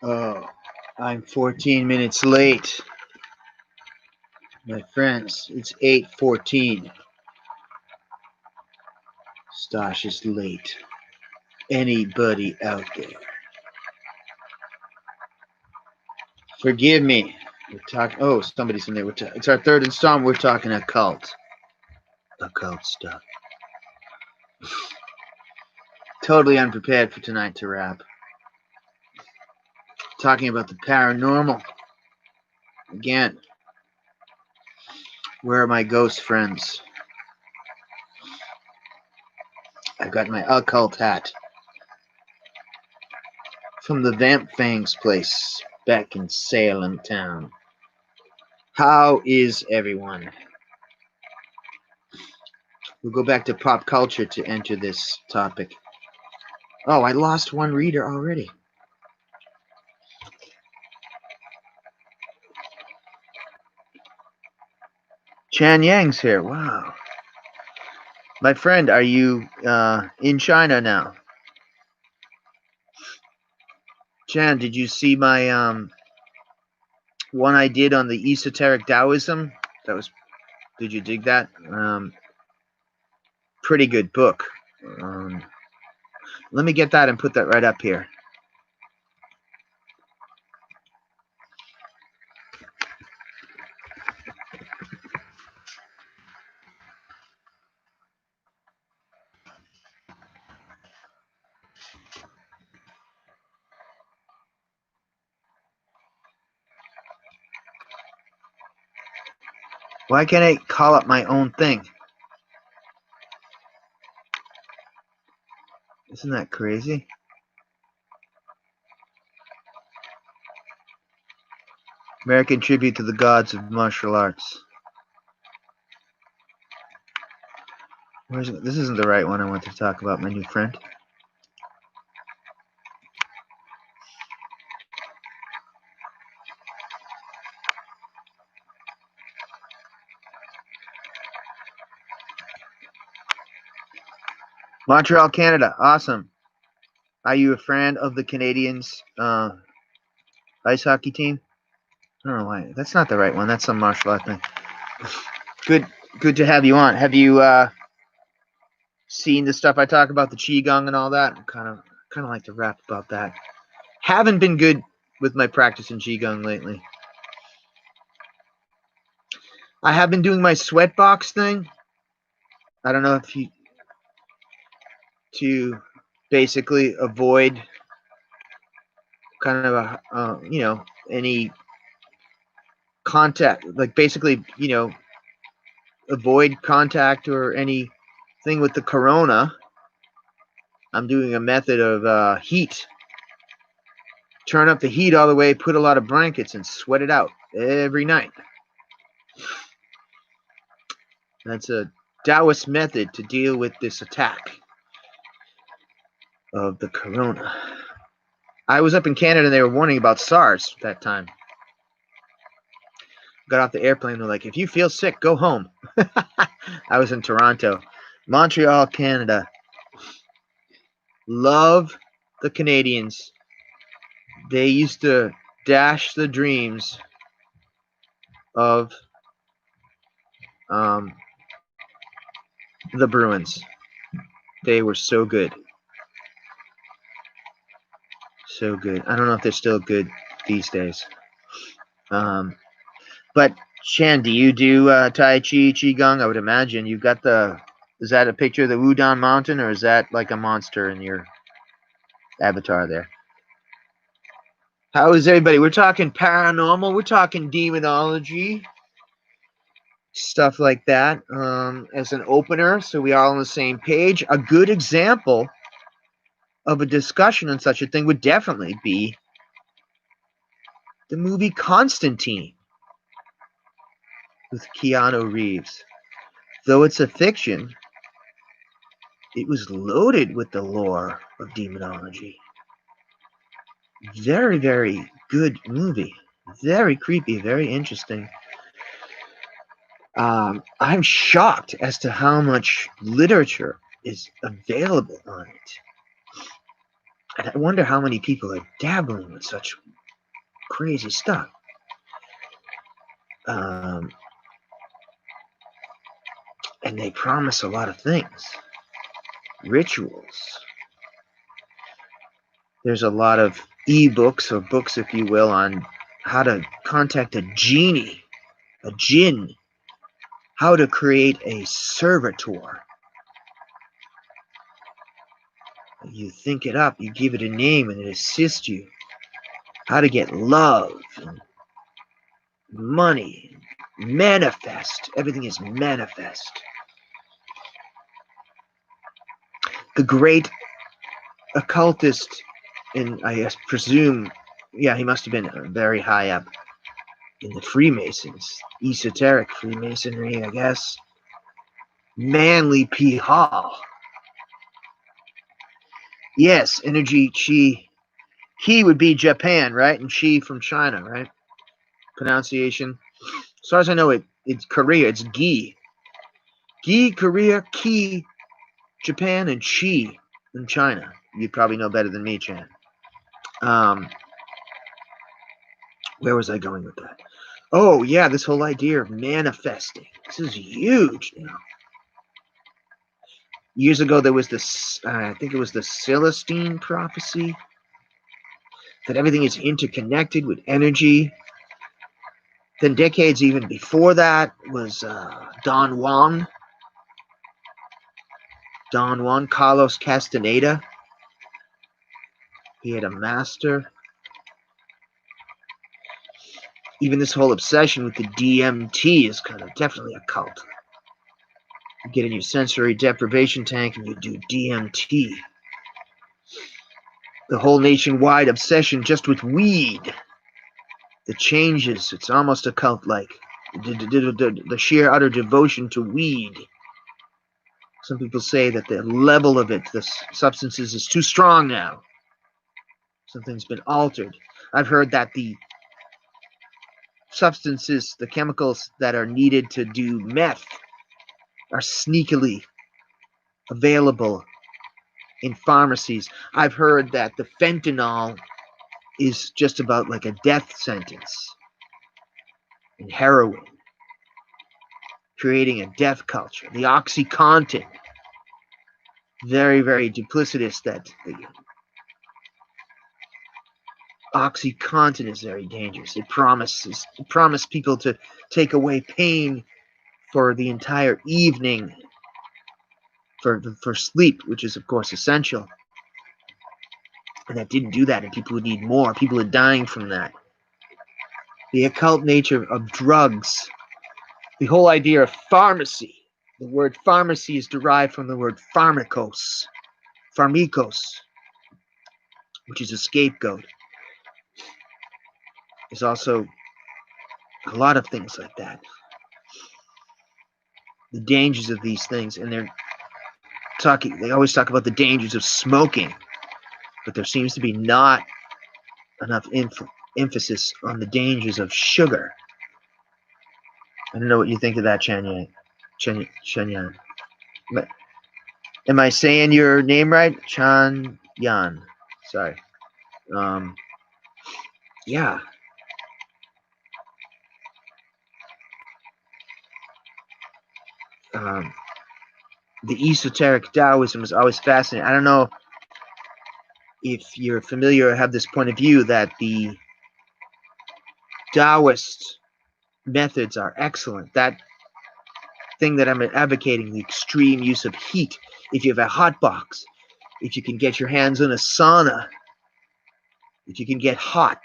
Oh, I'm 14 minutes late. My friends, it's 8:14. Stosh is late. Anybody out there? Forgive me. We're talking. Oh, somebody's in there. It's our third installment. We're talking occult. Occult stuff. Totally unprepared for tonight to rap. Talking about the paranormal. Again. Where are my ghost friends? I've got my occult hat from the Vamp Fangs place back in Salem town. How is everyone? We'll go back to pop culture to enter this topic. Oh, I lost one reader already. Chan Yang's here. Wow. My friend, are you in China now? Chan, did you see my one I did on the esoteric Taoism? Did you dig that? Pretty good book. Let me get that and put that right up here. Why can't I call up my own thing? Isn't that crazy? American tribute to the gods of martial arts. Where's it? This isn't the right one I want to talk about, my new friend. Montreal, Canada. Awesome. Are you a fan of the Canadians ice hockey team? I don't know why. That's not the right one. That's some martial art thing. Good to have you on. Have you seen the stuff I talk about, the Qigong and all that? Kind of like to rap about that. Haven't been good with my practice in Qigong lately. I have been doing my sweatbox thing. I don't know if you to basically avoid kind of a any contact, like basically avoid contact or anything with the corona. I'm doing a method of heat. Turn up the heat all the way, put a lot of blankets, and sweat it out every night. That's a Taoist method to deal with this attack of the corona. I was up in Canada and they were warning about SARS that time. Got off the airplane, they're like, if you feel sick, go home. I was in Toronto. Montreal, Canada. Love the Canadians. They used to dash the dreams of the Bruins. They were so good. So good. I don't know if they're still good these days. But Shan, do you do Tai Chi, Qigong? I would imagine you've got is that a picture of the Wudang Mountain, or is that like a monster in your avatar there? How is everybody? We're talking paranormal. We're talking demonology. Stuff like that as an opener, so we are all on the same page. A good example of a discussion on such a thing would definitely be the movie Constantine with Keanu Reeves. Though it's a fiction, it was loaded with the lore of demonology. Very, very good movie. Very creepy, very interesting. I'm shocked as to how much literature is available on it. And I wonder how many people are dabbling with such crazy stuff. And they promise a lot of things. Rituals. There's a lot of e-books or books, if you will, on how to contact a genie, a jinn, how to create a servitor. You think it up, you give it a name, and it assists you. How to get love and money, manifest. Everything is manifest. The great occultist, and I presume, yeah, he must have been very high up in the Freemasons, esoteric Freemasonry, I guess. Manly P. Hall. Yes, energy chi. He would be Japan, right? And chi from China, right? Pronunciation. As far as I know, it's Korea. It's gi. Gi, Korea, ki, Japan, and chi in China. You'd probably know better than me, Chan. Where was I going with that? Oh, yeah, this whole idea of manifesting. This is huge now. Years ago, there was this, I think it was the Celestine prophecy, that everything is interconnected with energy. Then decades even before that was Don Juan, Carlos Castaneda. He had a master. Even this whole obsession with the DMT is kind of definitely a cult. You get in your sensory deprivation tank and you do DMT. The whole nationwide obsession just with weed. The changes, it's almost a cult-like. The sheer utter devotion to weed. Some people say that the level of it, the substances, is too strong now. Something's been altered. I've heard that the substances, the chemicals that are needed to do meth are sneakily available in pharmacies. I've heard that the fentanyl is just about like a death sentence. And heroin, creating a death culture. The OxyContin, very, very duplicitous. That the OxyContin is very dangerous. It promises people to take away pain for the entire evening, for sleep, which is of course essential. And that didn't do that, and people would need more. People are dying from that. The occult nature of drugs, the whole idea of pharmacy. The word pharmacy is derived from the word pharmikos, which is a scapegoat. There's also a lot of things like that. The dangers of these things, and they always talk about the dangers of smoking, but there seems to be not enough emphasis on the dangers of sugar. I don't know what you think of that, Chanyan. Am I saying your name right? Chanyan. Sorry. Yeah. The esoteric Taoism is always fascinating. I don't know if you're familiar or have this point of view that the Taoist methods are excellent. That thing that I'm advocating, the extreme use of heat. If you have a hot box, if you can get your hands in a sauna, if you can get hot,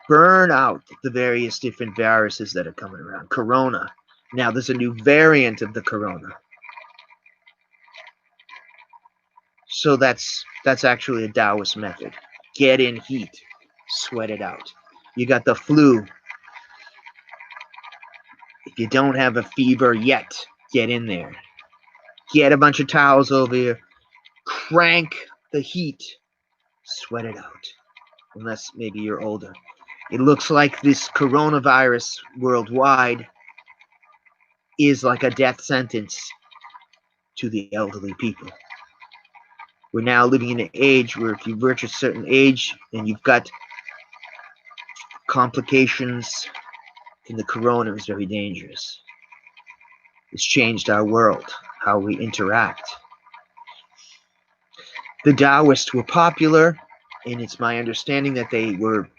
burn out the various different viruses that are coming around. Corona. Now there's a new variant of the corona. So that's actually a Taoist method. Get in heat, sweat it out. You got the flu. If you don't have a fever yet, get in there. Get a bunch of towels over you. Crank the heat. Sweat it out. Unless maybe you're older. It looks like this coronavirus worldwide is like a death sentence to the elderly people. We're now living in an age where if you reach a certain age and you've got complications, then the corona is very dangerous. It's changed our world, how we interact. The Taoists were popular, and it's my understanding that they were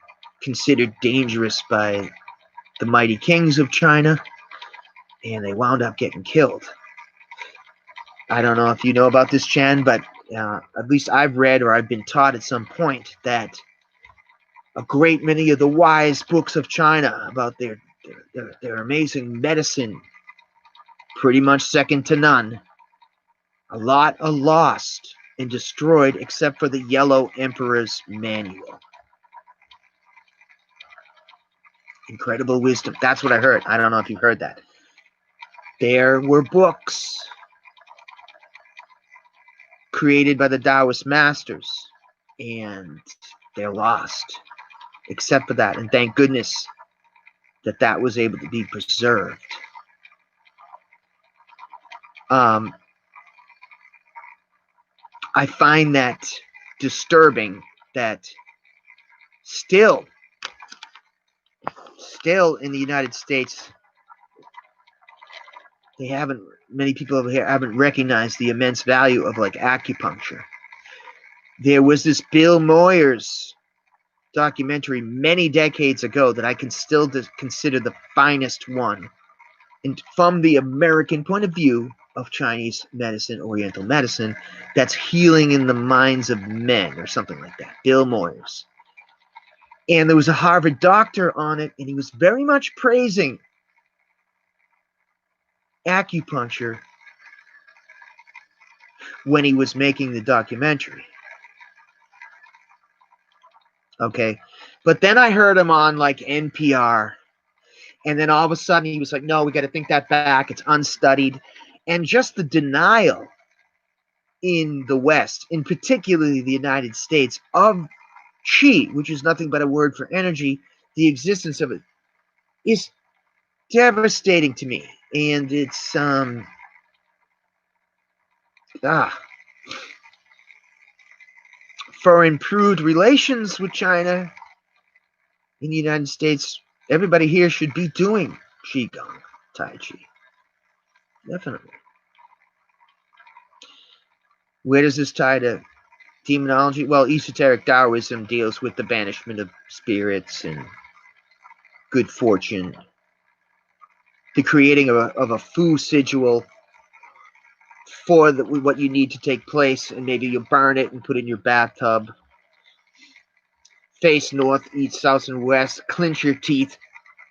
considered dangerous by the mighty kings of China, and they wound up getting killed. I don't know if you know about this, Chen, but at least I've read or I've been taught at some point that a great many of the wise books of China about their amazing medicine, pretty much second to none, a lot are lost and destroyed except for the Yellow Emperor's manual. Incredible wisdom. That's what I heard. I don't know if you heard that. There were books created by the Taoist masters, and they're lost except for that. And thank goodness that that was able to be preserved. I find that disturbing that still in the United States, many people over here haven't recognized the immense value of like acupuncture. There was this Bill Moyers documentary many decades ago that I can still consider the finest one. And from the American point of view of Chinese medicine, Oriental medicine, that's healing in the minds of men or something like that. Bill Moyers. And there was a Harvard doctor on it, and he was very much praising acupuncture when he was making the documentary. Okay. But then I heard him on like NPR, and then all of a sudden he was like, no, we got to think that back. It's unstudied. And just the denial in the West, in particularly the United States, of chi, which is nothing but a word for energy, the existence of it is devastating to me. And it's for improved relations with China in the United States, everybody here should be doing Qigong, Tai Chi. Definitely. Where does this tie to demonology? Well, esoteric Taoism deals with the banishment of spirits and good fortune, the creating of a fu sigil for what you need to take place, and maybe you burn it and put it in your bathtub. Face north, east, south, and west. Clench your teeth.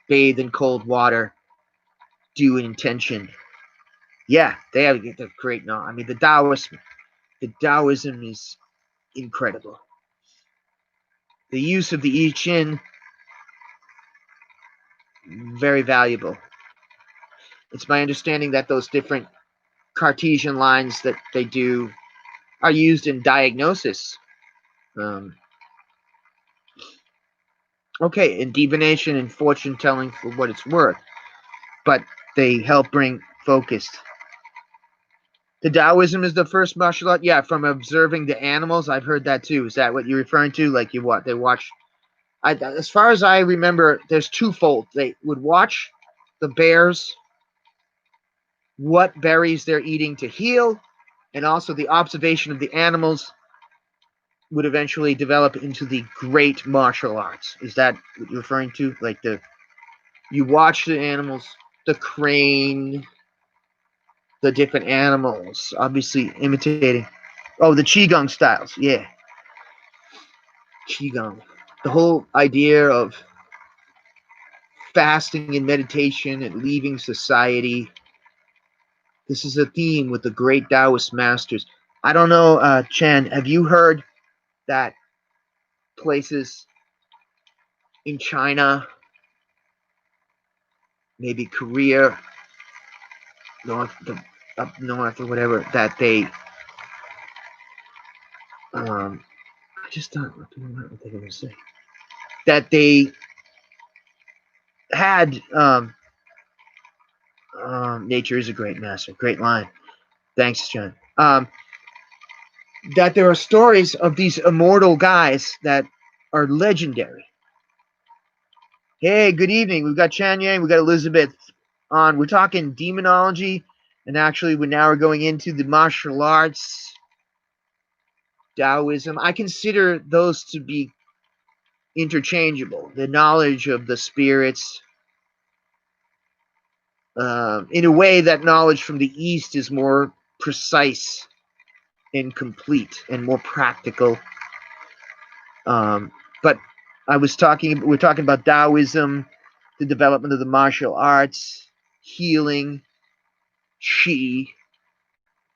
Bathe in cold water. Do an intention. Yeah, they have the great knowledge. I mean, the Taoism is incredible. The use of the I Ching, very valuable. It's my understanding that those different Cartesian lines that they do are used in diagnosis. Okay, in divination and fortune telling for what it's worth, but they help bring focus. The Taoism is the first martial art. Yeah, from observing the animals. I've heard that too. Is that what you're referring to? Like they watch. As far as I remember, there's twofold. They would watch the bears, what berries they're eating to heal, and also the observation of the animals would eventually develop into the great martial arts. Is that what you're referring to? Like you watch the animals, the crane, the different animals, obviously imitating. Oh, the Qigong styles. Yeah. Qigong. The whole idea of fasting and meditation and leaving society. This is a theme with the great Taoist masters. I don't know, Chen, have you heard that places in China, maybe Korea, up north or whatever, that they I just thought what they were going to say, that they had nature is a great master. Great line. Thanks, John. that there are stories of these immortal guys that are legendary. Hey, good evening. We've got Chan Yang, we've got Elizabeth on. We're talking demonology, and actually we're going into the martial arts, Taoism. I consider those to be interchangeable. The knowledge of the spirits, in a way that knowledge from the East is more precise and complete and more practical. But we're talking about Taoism, the development of the martial arts, healing, Qi,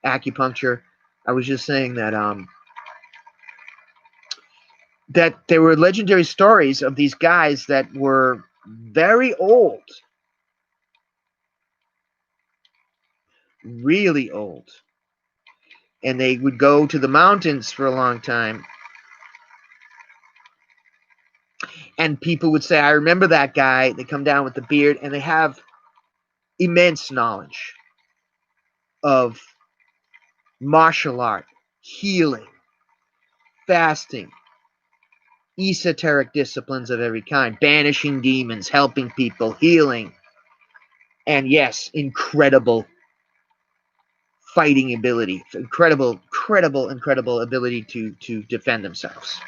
acupuncture. I was just saying that that there were legendary stories of these guys that were very old, really old, and they would go to the mountains for a long time. And people would say, I remember that guy. They come down with the beard, and they have immense knowledge of martial art, healing, fasting, esoteric disciplines of every kind, banishing demons, helping people, healing, and yes, incredible fighting ability, incredible ability to defend themselves.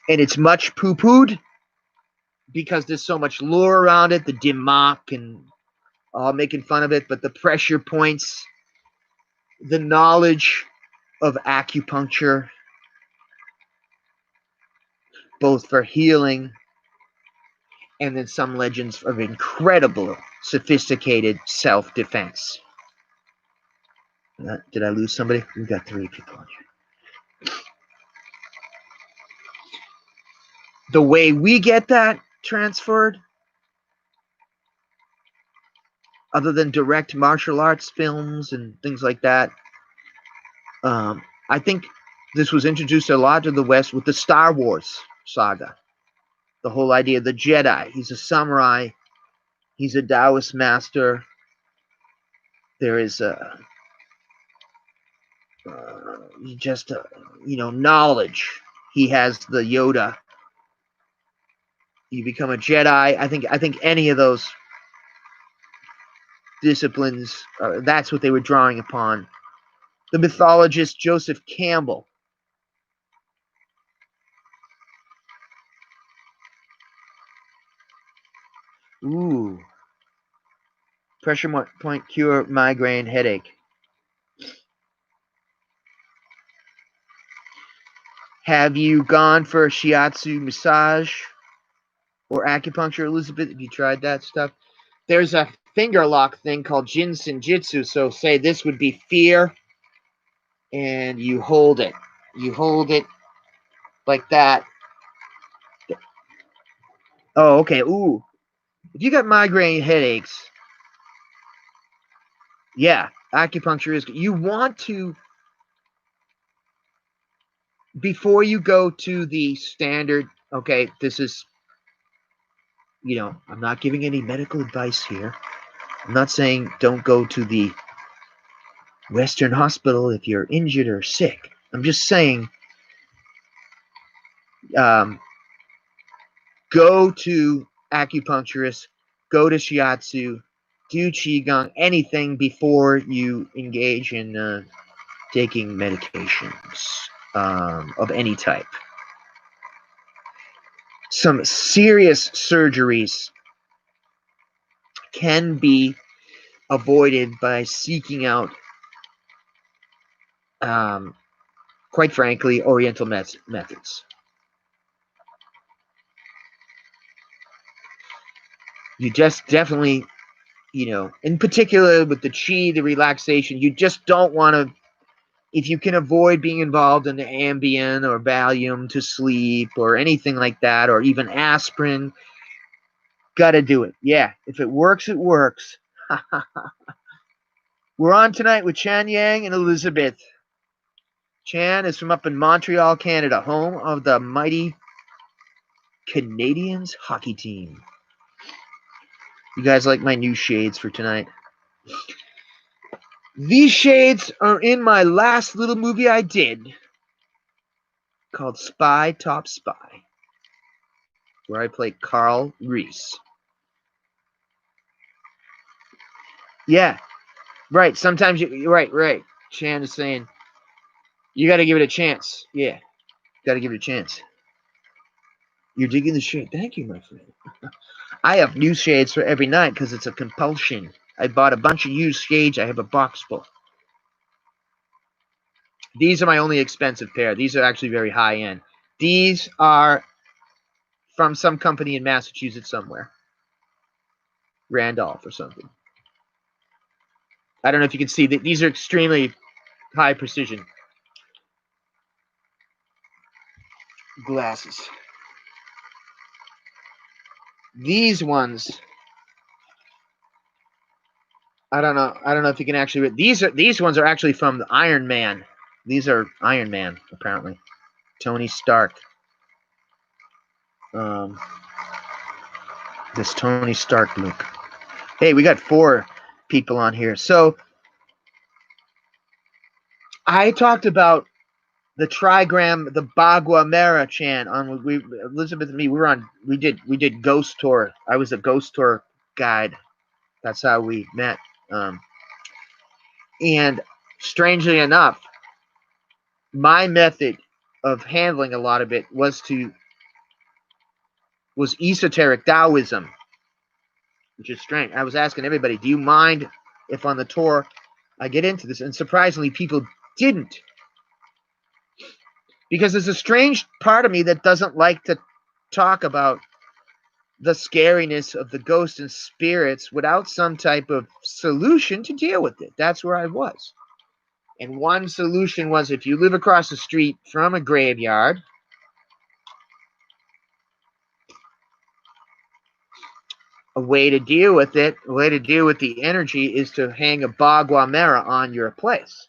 And it's much poo-pooed because there's so much lore around it, the dim mock and all making fun of it, but the pressure points, the knowledge of acupuncture, both for healing and then some legends of incredible, sophisticated self-defense. Did I lose somebody? We got 3 people on here. The way we get that transferred, other than direct martial arts films and things like that, I think this was introduced a lot to the West with the Star Wars saga. The whole idea of the Jedi. He's a samurai. He's a Taoist master. There is knowledge. He has the Yoda. You become a Jedi. I think any of those disciplines, that's what they were drawing upon. The mythologist Joseph Campbell. Ooh. Pressure point cure migraine headache. Have you gone for a shiatsu massage or acupuncture, Elizabeth? Have you tried that stuff? There's a finger lock thing called Jin Senjutsu. So say this would be fear, and you hold it. You hold it like that. Oh, okay. Ooh. If you got migraine headaches, yeah, acupuncture is good. You want to, before you go to the standard, okay, this is, I'm not giving any medical advice here. I'm not saying don't go to the Western hospital if you're injured or sick. I'm just saying go to acupuncturist, go to shiatsu, do qigong, anything before you engage in taking medications of any type. Some serious surgeries can be avoided by seeking out, quite frankly, Oriental methods. You just definitely, in particular with the Qi, the relaxation, you just don't want to, if you can avoid being involved in the Ambien or Valium to sleep or anything like that, or even aspirin, got to do it. Yeah, if it works, it works. We're on tonight with Chan Yang and Elizabeth. Chan is from up in Montreal, Canada, home of the mighty Canadiens hockey team. You guys like my new shades for tonight? These shades are in my last little movie I did called Spy Top Spy, where I play Carl Reese. Yeah, right. Sometimes you right. Chan is saying you got to give it a chance. Yeah, got to give it a chance. You're digging the shade. Thank you, my friend. I have new shades for every night because it's a compulsion. I bought a bunch of used shades. I have a box full. These are my only expensive pair. These are actually very high end. These are from some company in Massachusetts somewhere. Randolph or something. I don't know if you can see that these are extremely high precision glasses. These ones, I don't know if you can actually read. These ones are actually from the Iron Man. These are Iron Man, apparently. Tony Stark. This Tony Stark look. Hey, we got 4 people on here. So I talked about the trigram, the Bagua Mera Chan on Elizabeth and me. We did Ghost Tour. I was a Ghost Tour guide. That's how we met. And strangely enough, my method of handling a lot of it was esoteric Taoism, which is strange. I was asking everybody, do you mind if on the tour I get into this? And surprisingly, people didn't. Because there's a strange part of me that doesn't like to talk about the scariness of the ghosts and spirits without some type of solution to deal with it. That's where I was. And one solution was, if you live across the street from a graveyard, a way to deal with it, a way to deal with the energy is to hang a Bagua Mera on your place.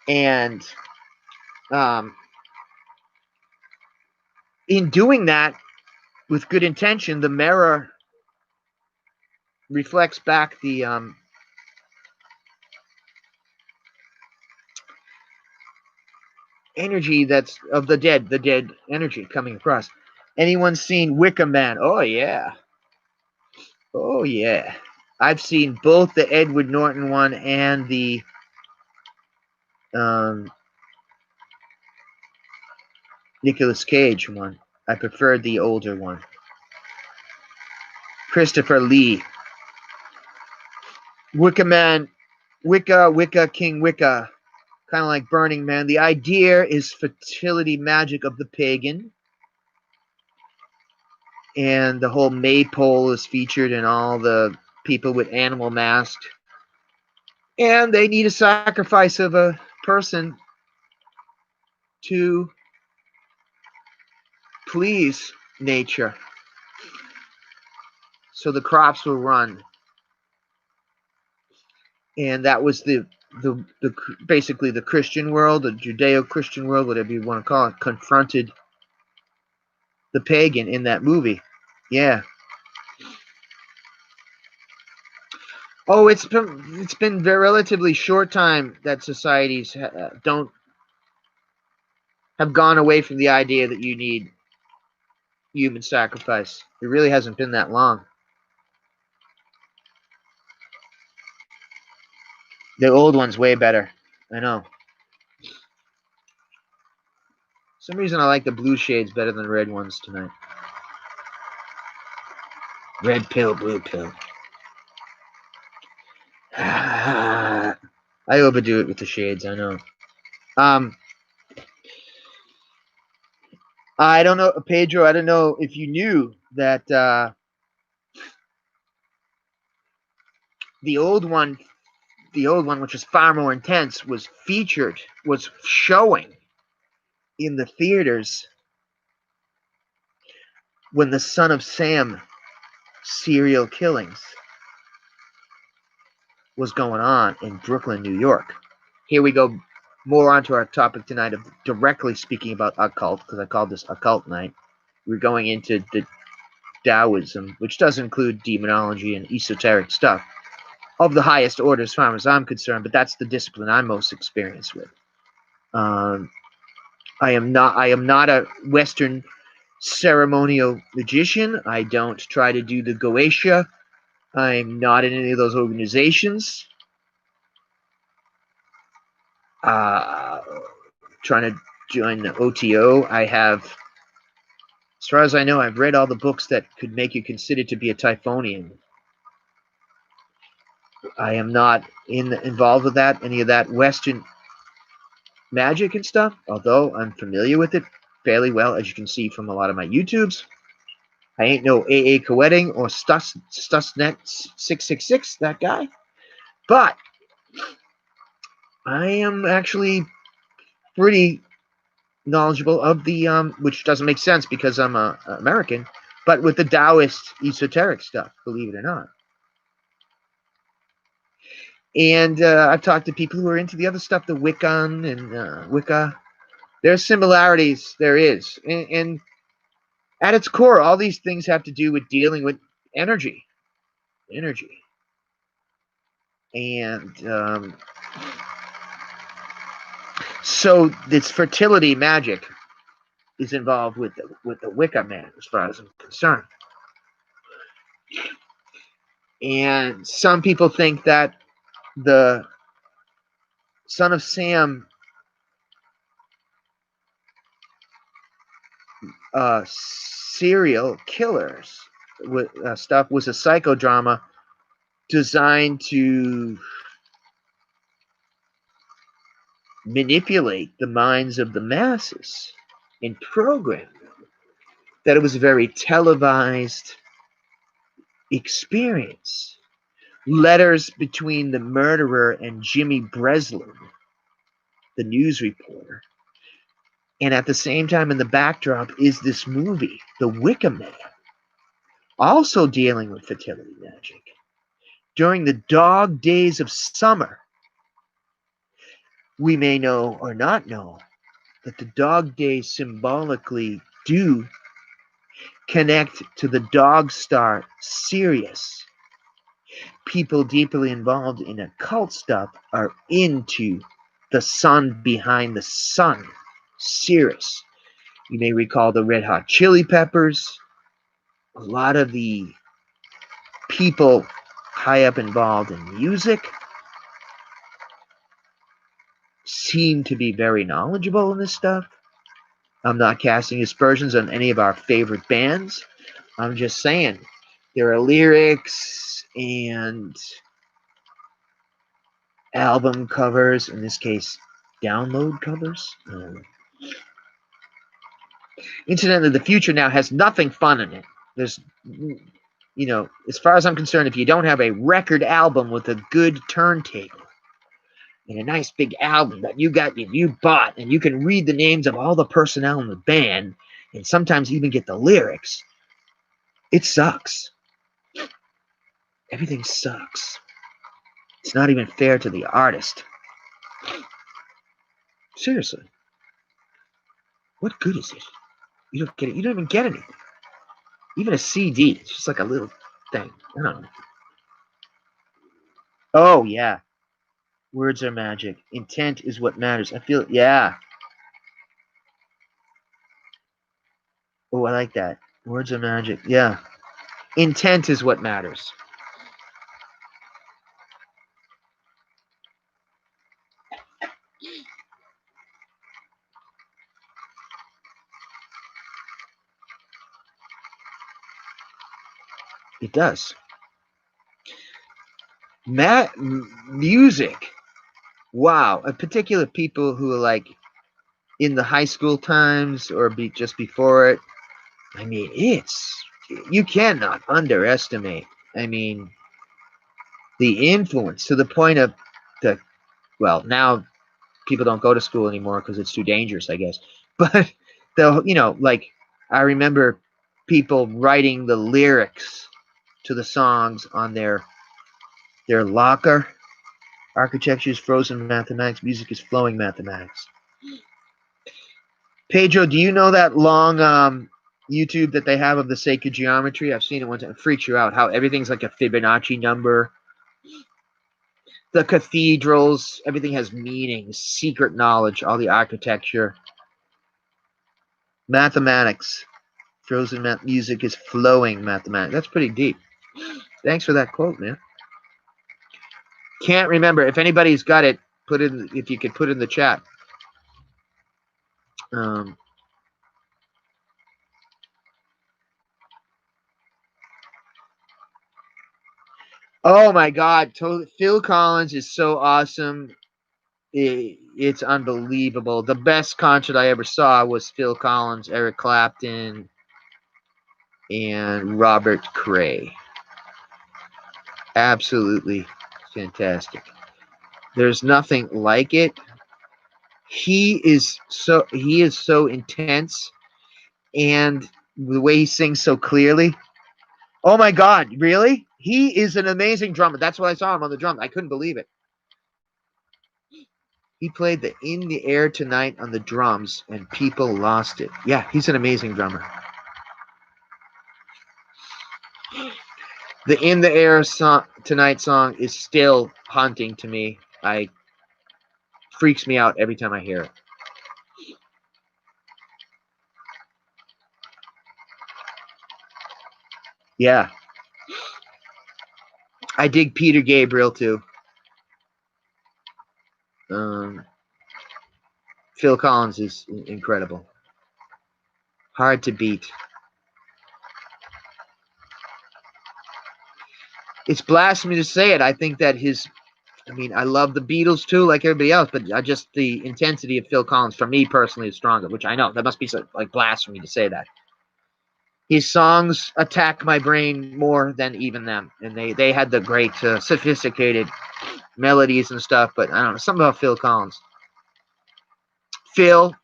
And in doing that, with good intention, the Mera reflects back the energy that's of the dead energy coming across. Anyone seen Wicker Man? Oh yeah. Oh yeah. I've seen both the Edward Norton one and the Nicolas Cage one. I preferred the older one. Christopher Lee. Wicker Man, Wicca, King Wicca. Kind of like Burning Man. The idea is fertility magic of the pagan. And the whole maypole is featured in all the people with animal masks. And they need a sacrifice of a person to please nature. So the crops will run. And that was the basically the Christian world, the Judeo-Christian world, whatever you want to call it, confronted the pagan in that movie. Yeah. Oh, it's been very relatively short time that societies have gone away from the idea that you need human sacrifice. It really hasn't been that long. The old one's way better. I know. For some reason I like the blue shades better than the red ones tonight. Red pill, blue pill. I overdo it with the shades, I know. I don't know, Pedro, I don't know if you knew that the old one, which is far more intense, was showing in the theaters when the Son of Sam serial killings was going on in Brooklyn, New York. Here we go, more onto our topic tonight of directly speaking about occult, because I called this Occult Night. We're going into the Taoism, which does include demonology and esoteric stuff of the highest order as far as I'm concerned, but that's the discipline I'm most experienced with. I am not a Western ceremonial magician. I don't try to do the Goetia. I'm not in any of those organizations. Trying to join the OTO. I have, as far as I know, I've read all the books that could make you considered to be a Typhonian. I am not involved with that, any of that Western magic and stuff, although I'm familiar with it fairly well, as you can see from a lot of my YouTubes. I ain't no AA Coetting or Stussnet 666, that guy. But I am actually pretty knowledgeable of the, which doesn't make sense because I'm a American, but with the Taoist esoteric stuff, believe it or not. And I've talked to people who are into the other stuff, the Wiccan and Wicca. There's similarities, there is. And at its core, all these things have to do with dealing with energy. And so this fertility magic is involved with the Wicca man, as far as I'm concerned. And some people think that the Son of Sam serial killers stuff was a psychodrama designed to manipulate the minds of the masses and program them. That it was a very televised experience. Letters between the murderer and Jimmy Breslin, the news reporter. And at the same time, in the backdrop, is this movie, The Wicca Man, also dealing with fertility magic. During the dog days of summer, we may know or not know that the dog days symbolically do connect to the dog star Sirius. People deeply involved in occult stuff are into the sun behind the sun, Sirius. You may recall the Red Hot Chili Peppers. A lot of the people high up involved in music seem to be very knowledgeable in this stuff. I'm not casting aspersions on any of our favorite bands. I'm just saying there are lyrics and album covers, in this case, download covers. Incidentally, the future now has nothing fun in it. There's, as far as I'm concerned, if you don't have a record album with a good turntable and a nice big album that you bought, and you can read the names of all the personnel in the band, and sometimes even get the lyrics, it sucks. Everything sucks. It's not even fair to the artist. Seriously. What good is it? You don't get it. You don't even get anything. Even a CD. It's just like a little thing. I don't know. Oh, yeah. Words are magic. Intent is what matters. I feel, yeah. Oh, I like that. Words are magic. Yeah. Intent is what matters. It does. Music. Wow. In particular, people who are like in the high school times or just before it. I mean, you cannot underestimate. I mean, the influence to the point of now people don't go to school anymore because it's too dangerous, I guess. But I remember people writing the lyrics to the songs on their locker. Architecture is frozen mathematics. Music is flowing mathematics. Pedro, do you know that long YouTube that they have of the sacred geometry. I've seen it once. It freaks you out how everything's like a Fibonacci number. The cathedrals, everything has meaning, secret knowledge, all the architecture. Mathematics. Frozen music is flowing mathematics. That's pretty deep. Thanks for that quote, man. Can't remember. If anybody's got it, put it in, if you could put it in the chat. Oh my God. Phil Collins is so awesome. It's unbelievable. The best concert I ever saw was Phil Collins, Eric Clapton, and Robert Cray. Absolutely fantastic. There's nothing like it. He is so intense, and the way he sings so clearly. Oh my God, really? He is an amazing drummer. That's why I saw him on the drum. I couldn't believe it. He played the In the Air Tonight on the drums, and people lost it. Yeah, he's an amazing drummer. The In the Air Tonight song is still haunting to me. Freaks me out every time I hear it. Yeah. I dig Peter Gabriel too. Phil Collins is incredible. Hard to beat. It's blasphemy to say it. I think that I love the Beatles too, like everybody else, but just the intensity of Phil Collins, for me personally, is stronger, which I know. That must be like blasphemy to say that. His songs attack my brain more than even them. And they had the great, sophisticated melodies and stuff, but I don't know. Something about Phil Collins. Phil,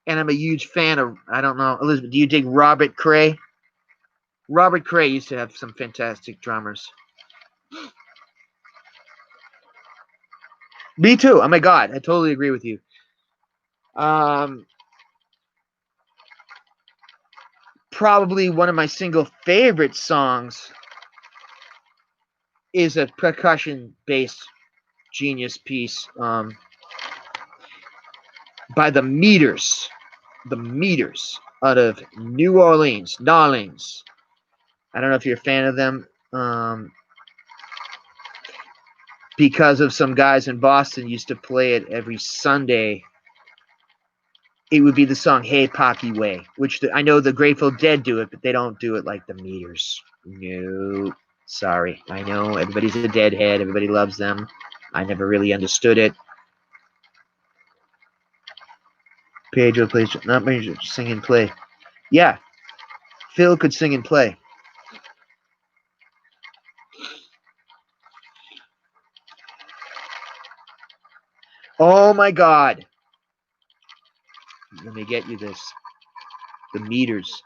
and I'm a huge fan of, I don't know, Elizabeth, do you dig Robert Cray? Robert Cray used to have some fantastic drummers. Me too. Oh my God, I totally agree with you. Probably one of my single favorite songs is a percussion-based genius piece by the Meters out of New Orleans. I don't know if you're a fan of them. Because of some guys in Boston used to play it every Sunday. It would be the song Hey Pocky Way, which I know the Grateful Dead do it, but they don't do it like the Meters. No, sorry. I know everybody's a Deadhead. Everybody loves them. I never really understood it. Pedro plays, not Pedro, sing and play. Yeah, Phil could sing and play. Oh my God. Let me get you this. The Meters.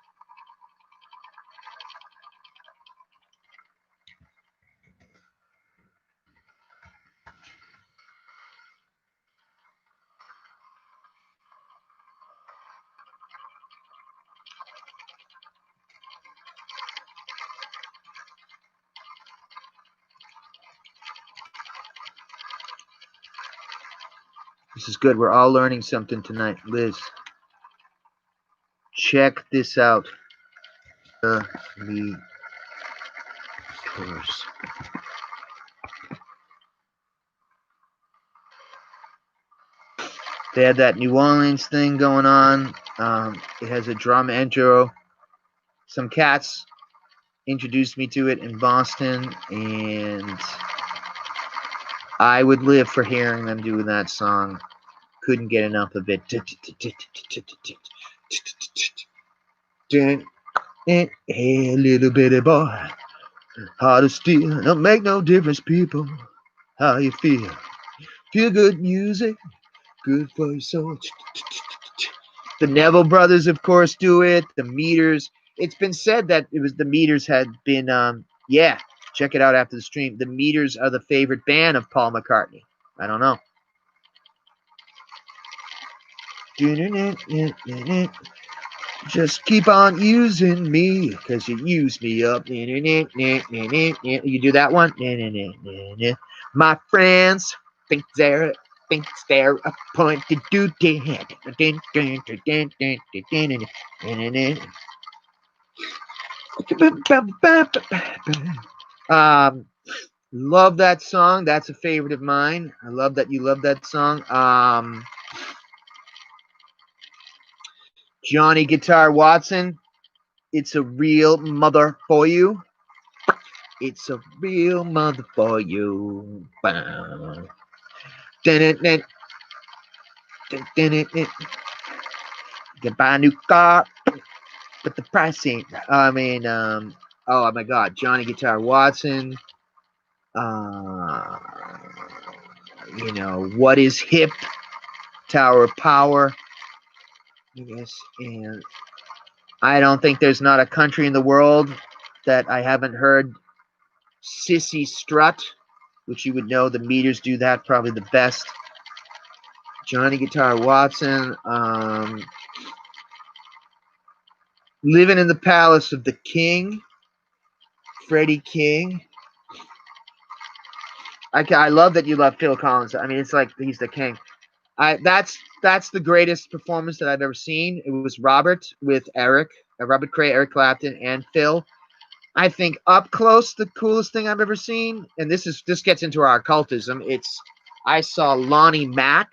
This is good. We're all learning something tonight. Liz, check this out. The Meters. They had that New Orleans thing going on. It has a drum intro. Some cats introduced me to it in Boston, and I would live for hearing them do that song. Couldn't get enough of it. Hey, little bitty boy, heart of steel. Don't make no difference, people, how you feel. Feel good music, good for your soul. The Neville brothers, of course, do it. The Meters. It's been said that it was the Meters had been, yeah, check it out after the stream. The Meters are the favorite band of Paul McCartney. I don't know. Just keep on using me, because you use me up. You do that one? My friends think they're appointed to love that song. That's a favorite of mine. I love that you love that song. Johnny Guitar Watson, it's a real mother for you. It's a real mother for you. Get buy a new car, but the price ain't. I mean, oh my God, Johnny Guitar Watson. You know, What Is Hip? Tower of Power. Yes, and I don't think there's not a country in the world that I haven't heard Sissy Strut, which you would know the Meters do that probably the best. Johnny Guitar Watson. Living in the Palace of the King. Freddie King. I love that you love Phil Collins. I mean, it's like he's the king. That's the greatest performance that I've ever seen. It was Robert with Eric, Robert Cray, Eric Clapton, and Phil. I think up close the coolest thing I've ever seen, and this gets into our occultism. I saw Lonnie Mack,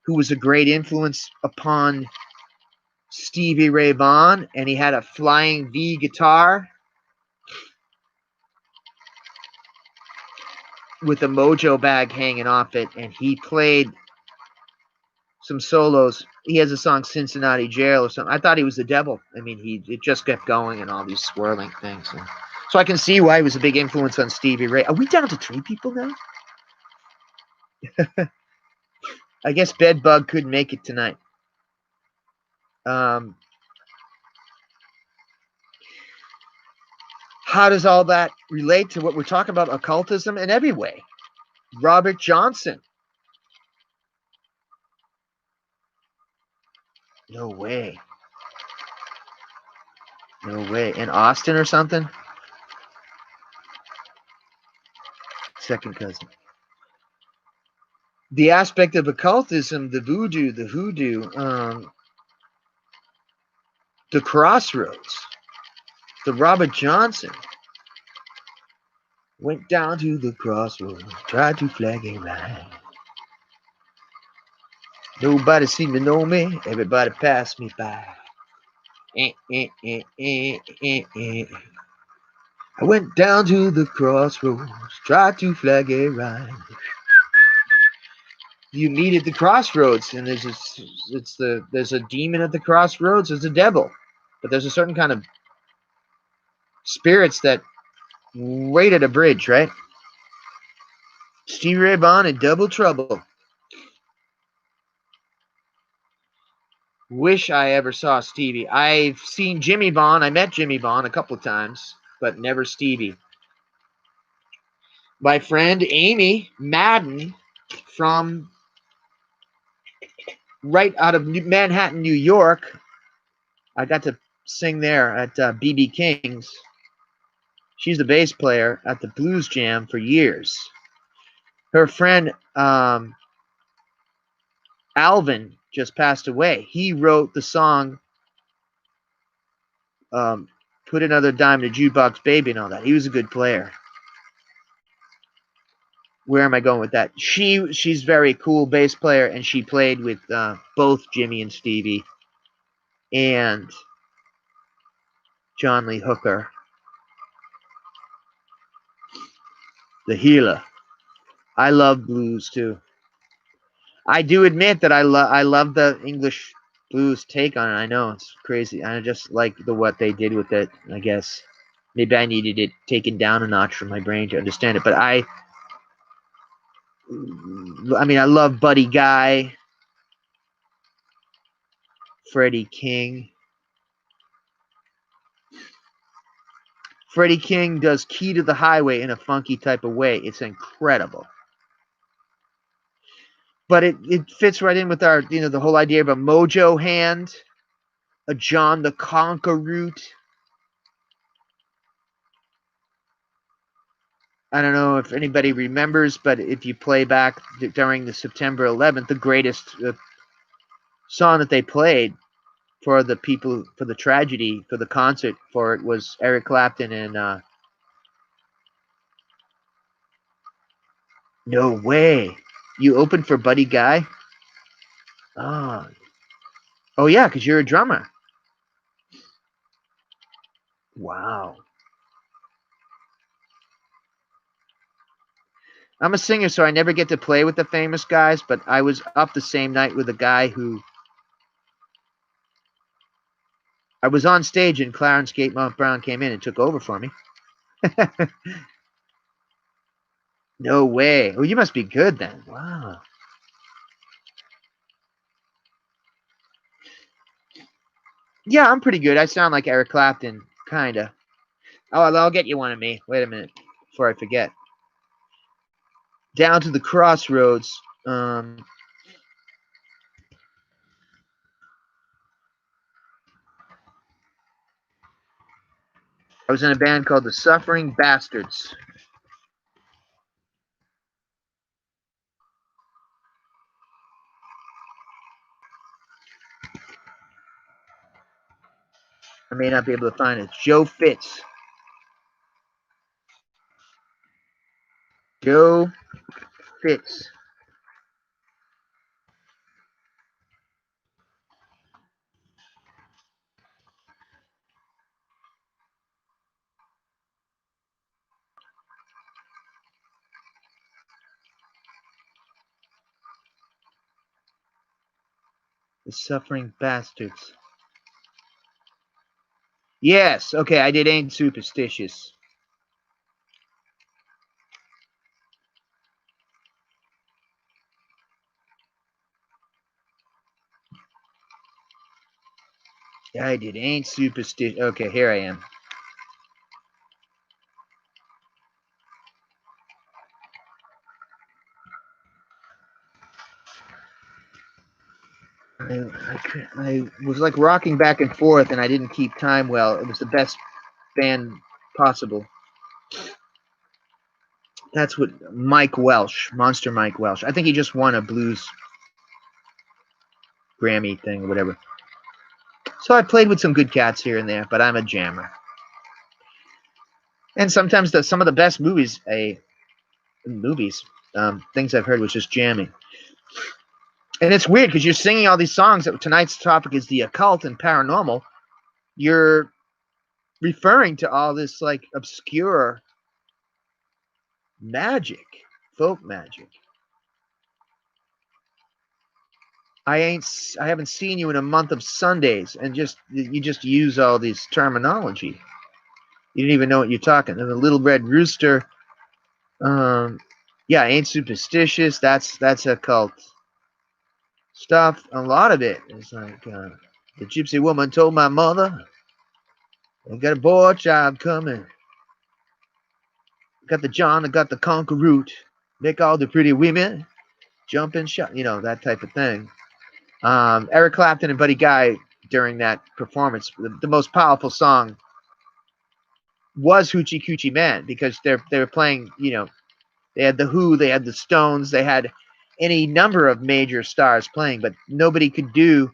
who was a great influence upon Stevie Ray Vaughan, and he had a flying V guitar with a mojo bag hanging off it, and he played some solos. He has a song Cincinnati Jail or something. I thought he was the devil. I mean, it just kept going and all these swirling things. And so I can see why he was a big influence on Stevie Ray. Are we down to 3 people now? I guess Bedbug couldn't make it tonight. How does all that relate to what we're talking about, occultism in every way? Robert Johnson. No way. No way. In Austin or something? Second cousin. The aspect of occultism, the voodoo, the hoodoo, the crossroads, the Robert Johnson. Went down to the crossroads, tried to flag a line. Nobody seemed to know me, everybody passed me by. I went down to the crossroads, tried to flag a line. You meet at the crossroads, and there's a demon at the crossroads. There's a devil, but there's a certain kind of spirits that wait at a bridge, right? Stevie Ray Vaughan in Double Trouble. Wish I ever saw Stevie. I've seen Jimmy Vaughan. I met Jimmy Vaughan a couple of times, but never Stevie. My friend Amy Madden from right out of Manhattan, New York. I got to sing there at B.B. King's. She's the bass player at the Blues Jam for years. Her friend Alvin just passed away. He wrote the song Put Another Dime in a Jukebox Baby and all that. He was a good player. Where am I going with that? She's very cool bass player, and she played with both Jimmy and Stevie and John Lee Hooker, the healer. I love blues too. I do admit that I love the English blues take on it. I know it's crazy. I just like what they did with it. I guess maybe I needed it taken down a notch for my brain to understand it. But I mean, I love Buddy Guy, Freddie King. Freddie King does Key to the Highway in a funky type of way. It's incredible. But it fits right in with our, the whole idea of a mojo hand. a John the Conqueror. I don't know if anybody remembers, but if you play back during the September 11th, the greatest song that they played for the people, for the tragedy, for the concert for it was Eric Clapton and no way. You opened for Buddy Guy? Oh, oh yeah, because you're a drummer. Wow. I'm a singer, so I never get to play with the famous guys, but I was up the same night with a guy who I was on stage and Clarence Gatemount Brown came in and took over for me. No way. Well, you must be good then. Wow. Yeah, I'm pretty good. I sound like Eric Clapton, kinda. Oh, I'll get you one of me. Wait a minute before I forget. Down to the Crossroads. I was in a band called the Suffering Bastards. I may not be able to find it. Joe Fitz. Joe Fitz. The Suffering Bastards. Yes. Okay, I did Ain't Superstitious. Yeah, I did Ain't Superstitious. Okay, here I am. I was like rocking back and forth, and I didn't keep time well. It was the best band possible. That's what Mike Welsh, Monster Mike Welsh. I think he just won a blues Grammy thing or whatever. So I played with some good cats here and there, but I'm a jammer. And sometimes some of the best movies, things I've heard was just jamming. And it's weird because you're singing all these songs. Tonight's topic is the occult and paranormal. You're referring to all this like obscure magic, folk magic. I haven't seen you in a month of Sundays, and you just use all this terminology. You didn't even know what you're talking. And the Little Red Rooster, yeah, Ain't Superstitious. That's occult stuff. A lot of it is like the gypsy woman told my mother, "I got a boy child coming. Got the John, I got the conquer root. Make all the pretty women jump and shout." You know, that type of thing. Eric Clapton and Buddy Guy during that performance, the most powerful song was Hoochie Coochie Man because they were playing, you know, they had the Who, they had the Stones, they had any number of major stars playing, but nobody could do,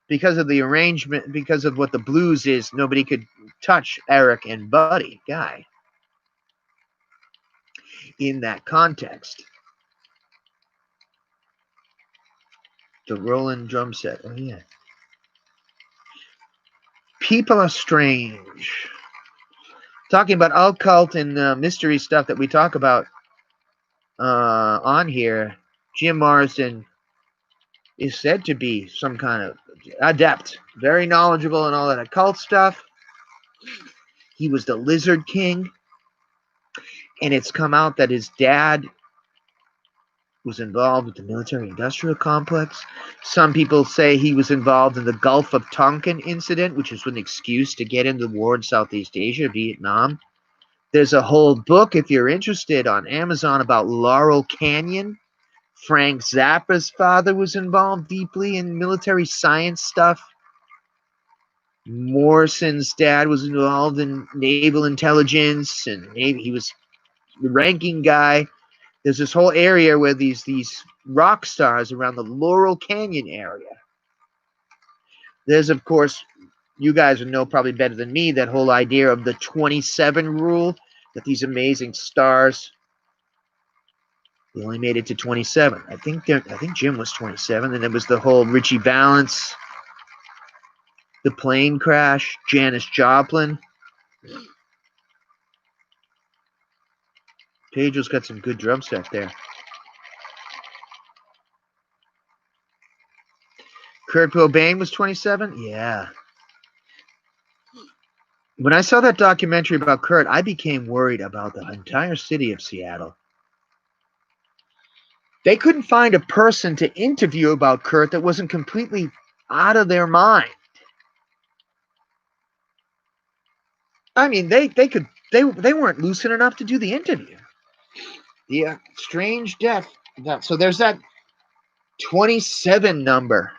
because of the arrangement, because of what the blues is, nobody could touch Eric and Buddy Guy in that context. The Roland drum set. Oh yeah. People are strange. Talking about occult and mystery stuff that we talk about on here, Jim Morrison is said to be some kind of adept, very knowledgeable in all that occult stuff. He was the Lizard King, and it's come out that his dad was involved with the military-industrial complex. Some people say he was involved in the Gulf of Tonkin incident, which is an excuse to get into the war in Southeast Asia, Vietnam. There's a whole book, if you're interested, on Amazon about Laurel Canyon. Frank Zappa's father was involved deeply in military science stuff. Morrison's dad was involved in naval intelligence, and maybe he was the ranking guy. There's this whole area where these rock stars around the Laurel Canyon area. There's, of course, you guys would know probably better than me, that whole idea of the 27 rule, that these amazing stars, they only made it to 27. I think Jim was 27, and there was the whole Richie Valens, the plane crash, Janis Joplin. Pedro's got some good drum set there. Kurt Cobain was 27? Yeah. When I saw that documentary about Kurt, I became worried about the entire city of Seattle. They couldn't find a person to interview about Kurt that wasn't completely out of their mind. I mean, they weren't lucid enough to do the interview. The strange death. So there's that 27 number.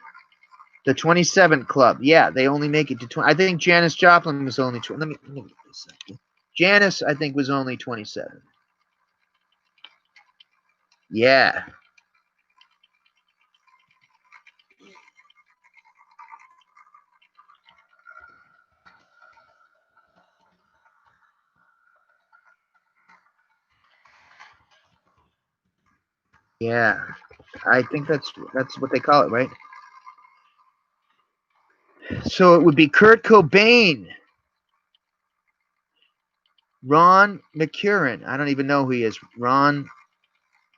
The 27 Club. Yeah, they only make it to 20. I think Janis Joplin was only 20. Let me get this up. Janis, I think, was only 27. Yeah. Yeah. I think that's what they call it, right? So it would be Kurt Cobain, Ron McCurran. I don't even know who he is. Ron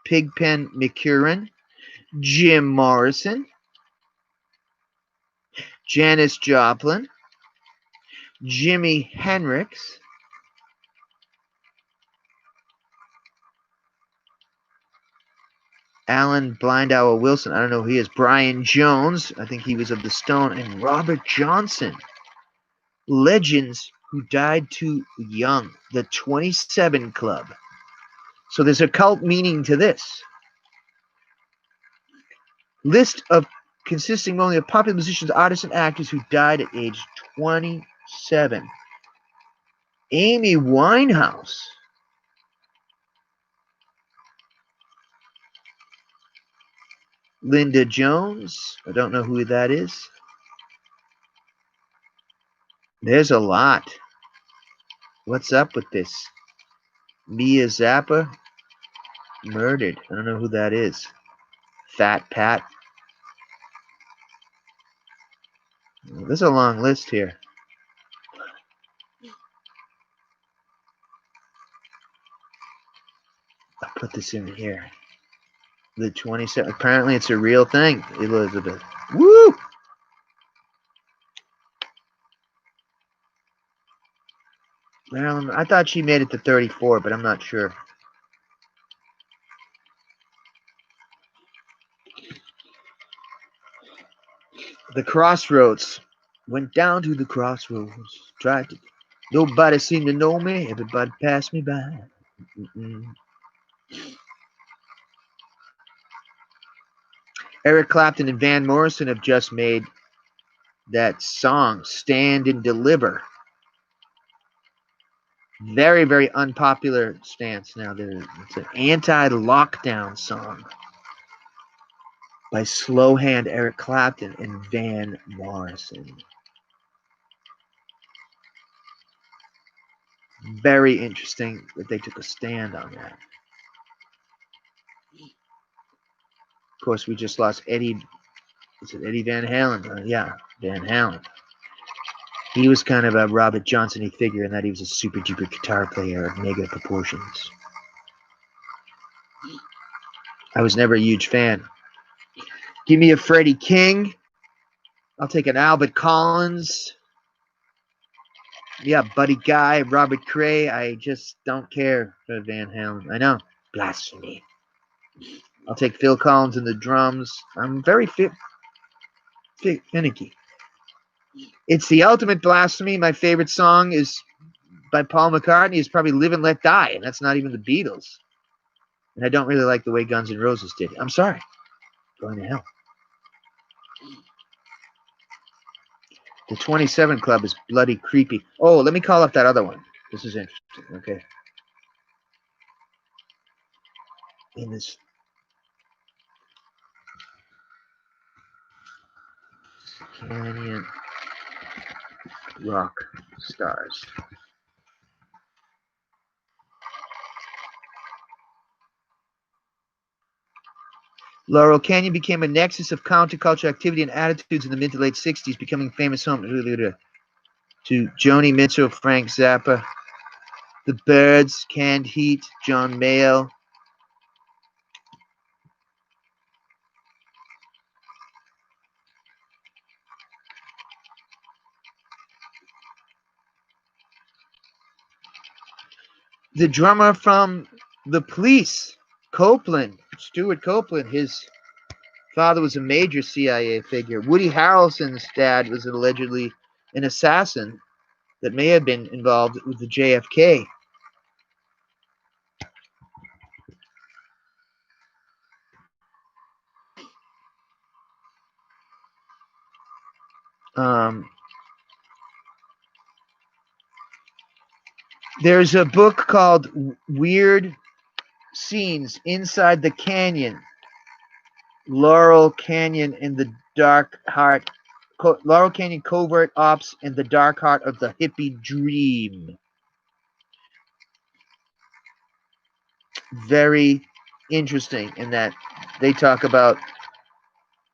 Pigpen McCurran, Jim Morrison, Janis Joplin, Jimi Hendrix, Alan Blindauer Wilson. I don't know who he is. Brian Jones. I think he was of the Stone. And Robert Johnson. Legends who died too young. The 27 Club. So there's a cult meaning to this. List of consisting only of popular musicians, artists, and actors who died at age 27. Amy Winehouse. Linda Jones. I don't know who that is. There's a lot. What's up with this? Mia Zappa. Murdered. I don't know who that is. Fat Pat. There's a long list here. I'll put this in here. The 27. Apparently it's a real thing, Elizabeth. Woo! Marilyn, I thought she made it to 34, but I'm not sure. The Crossroads. Went down to the crossroads. Tried to. Nobody seemed to know me. Everybody passed me by. Eric Clapton and Van Morrison have just made that song, Stand and Deliver. Very, very unpopular stance now. It's an anti-lockdown song by slow hand Eric Clapton and Van Morrison. Very interesting that they took a stand on that. Of course, we just lost Eddie. Is it Eddie Van Halen? Yeah, Van Halen. He was kind of a Robert Johnson-y figure in that he was a super duper guitar player of mega proportions. I was never a huge fan. Give me a Freddie King. I'll take an Albert Collins. Yeah, Buddy Guy, Robert Cray. I just don't care for Van Halen. I know. Blasphemy. I'll take Phil Collins in the drums. I'm very finicky. It's the ultimate blasphemy. My favorite song is by Paul McCartney. It's probably Live and Let Die, and that's not even the Beatles. And I don't really like the way Guns N' Roses did it. I'm sorry. Going to hell. The 27 Club is bloody creepy. Oh, let me call up that other one. This is interesting. Okay. In this Canyon Rock Stars. Laurel Canyon became a nexus of counterculture activity and attitudes in the mid to late 60s, becoming famous home to Joni Mitchell, Frank Zappa, The Byrds, Canned Heat, John Mayall. The drummer from The Police, Copeland, Stuart Copeland, his father was a major CIA figure. Woody Harrelson's dad was allegedly an assassin that may have been involved with the JFK. There's a book called Weird Scenes Inside the Canyon. Laurel Canyon and the Dark Heart. Laurel Canyon Covert Ops and the Dark Heart of the Hippie Dream. Very interesting in that they talk about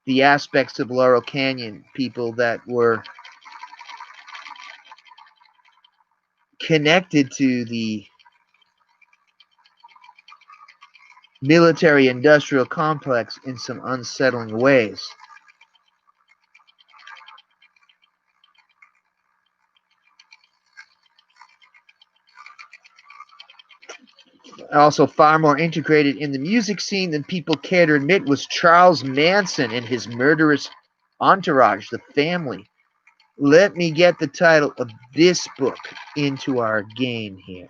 the aspects of Laurel Canyon, people that were connected to the military-industrial complex in some unsettling ways. Also far more integrated in the music scene than people care to admit was Charles Manson and his murderous entourage, the family. Let me get the title of this book into our game here.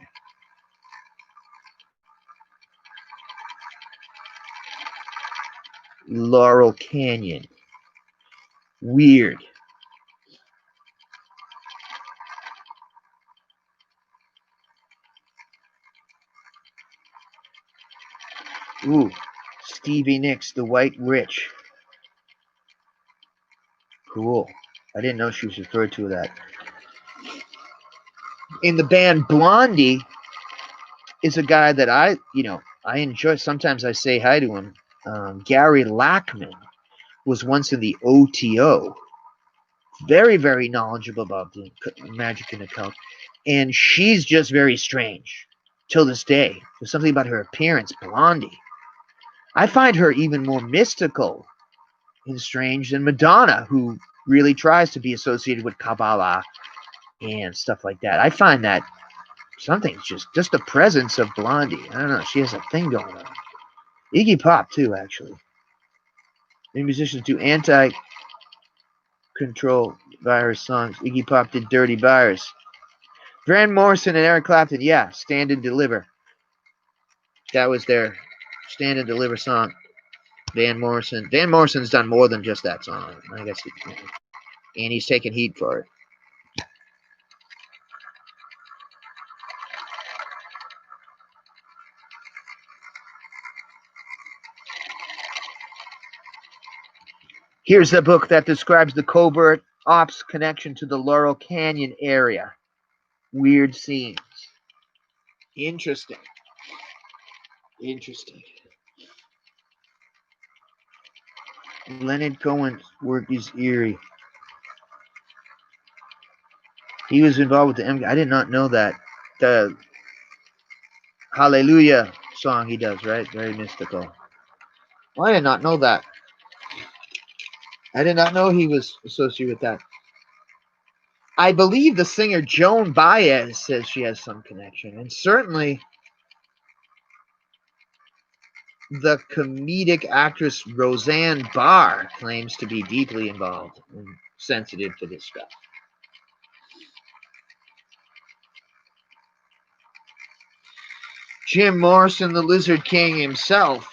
Laurel Canyon. Weird. Ooh, Stevie Nicks, The White Witch. Cool. I didn't know she was referred to that. In the band Blondie is a guy that I enjoy. Sometimes I say hi to him. Gary Lackman was once in the OTO. Very, very knowledgeable about the magic and occult. And she's just very strange till this day. There's something about her appearance, Blondie. I find her even more mystical and strange than Madonna, who really tries to be associated with Kabbalah and stuff like that. I find that something's just the presence of Blondie. I don't know. She has a thing going on. Iggy Pop, too, actually. The musicians do anti-control virus songs. Iggy Pop did Dirty Virus. Van Morrison and Eric Clapton, yeah, Stand and Deliver. That was their Stand and Deliver song. Van Morrison. Van Morrison's done more than just that song, I guess. And he's taken heat for it. Here's the book that describes the covert ops connection to the Laurel Canyon area. Weird Scenes. Interesting. Interesting. Leonard Cohen's work is eerie. He was involved with the MK. I did not know that. The Hallelujah song he does, right? Very mystical. Well, I did not know that. I did not know he was associated with that. I believe the singer Joan Baez says she has some connection. And certainly the comedic actress Roseanne Barr claims to be deeply involved and sensitive to this stuff. Jim Morrison, the Lizard King himself,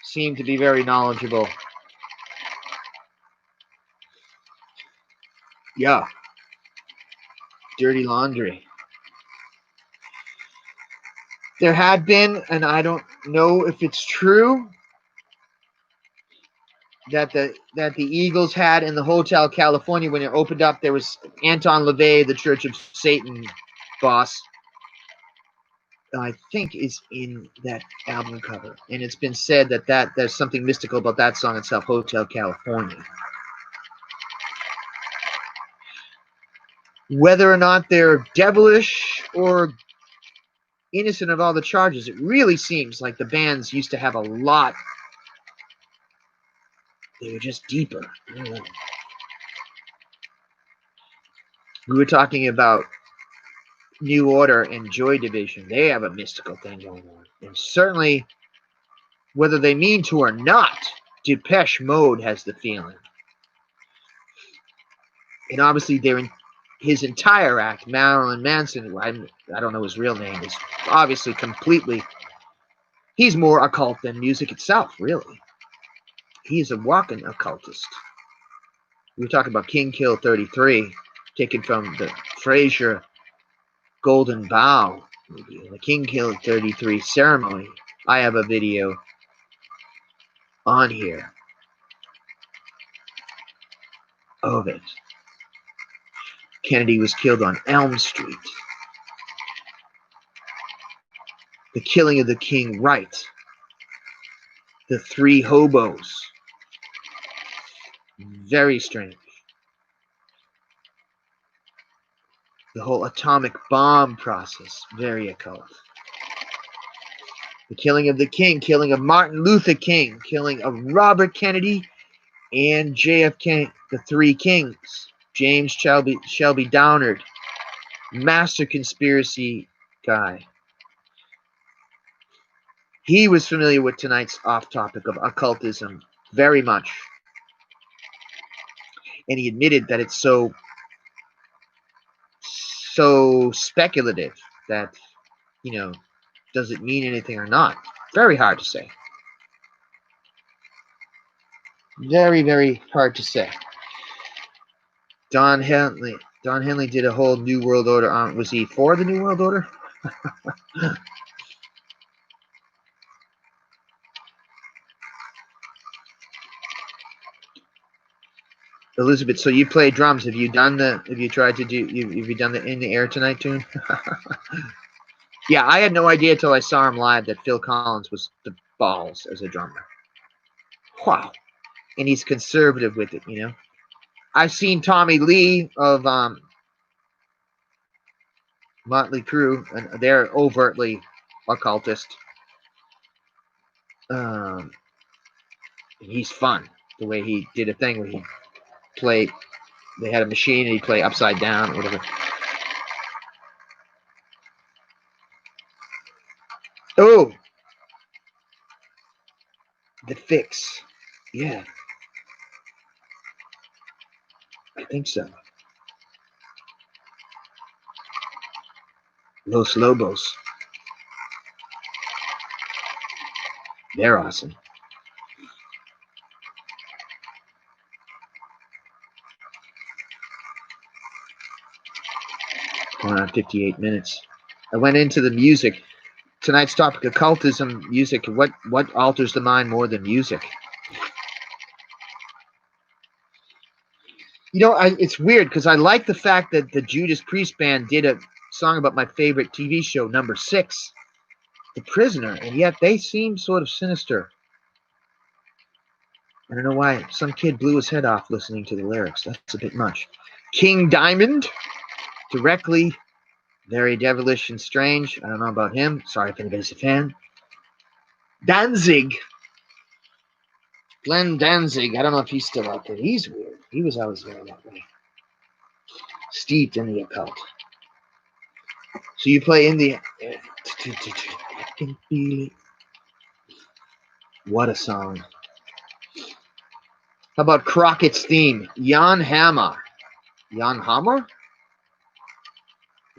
seemed to be very knowledgeable. Yeah. Dirty laundry. There had been, and I don't know if it's true, that the Eagles had in the Hotel California when it opened up, there was Anton LaVey, the Church of Satan boss, I think is in that album cover. And it's been said that there's something mystical about that song itself, Hotel California. Whether or not they're devilish or innocent of all the charges, it really seems like the bands used to have a lot. They were just deeper. We were talking about New Order and Joy Division. They have a mystical thing going on. And certainly, whether they mean to or not, Depeche Mode has the feeling. And obviously, his entire act, Marilyn Manson, I don't know his real name, is obviously completely, he's more occult than music itself, really. He's a walking occultist. We were talking about King Kill 33, taken from the Fraser Golden Bough movie, the King Kill 33 ceremony. I have a video on here of it. Kennedy was killed on Elm Street. The killing of the King Right. The three hobos. Very strange. The whole atomic bomb process. Very occult. The killing of the King. Killing of Martin Luther King. Killing of Robert Kennedy and JFK. The three kings. James Shelby Downard. Master conspiracy guy. He was familiar with tonight's off-topic of occultism very much. And he admitted that it's so speculative that, does it mean anything or not? Very hard to say. Very, very hard to say. Don Henley did a whole New World Order on. Was he for the New World Order? Elizabeth, so you play drums. Have you tried to do? Have you done the In the Air Tonight tune? Yeah, I had no idea till I saw him live that Phil Collins was the balls as a drummer. Wow, and he's conservative with it, I've seen Tommy Lee of Motley Crue, and they're overtly occultist. He's fun the way he did a thing where he played. They had a machine and he'd play upside down or whatever. Oh, The Fix. Yeah, I think so. Los Lobos. They're awesome. Going on 58 minutes. I went into the music. Tonight's topic, occultism, music. What alters the mind more than music? It's weird because I like the fact that the Judas Priest band did a song about my favorite TV show, number 6, The Prisoner, and yet they seem sort of sinister. I don't know why. Some kid blew his head off listening to the lyrics. That's a bit much. King Diamond, directly, very devilish and strange. I don't know about him. Sorry if anybody's a fan. Danzig. Glenn Danzig. I don't know if he's still out there. He's weird. He was always very that way. Steeped in the occult. So you play in the... I can feel it. What a song. How about Crockett's theme? Jan Hammer. Jan Hammer?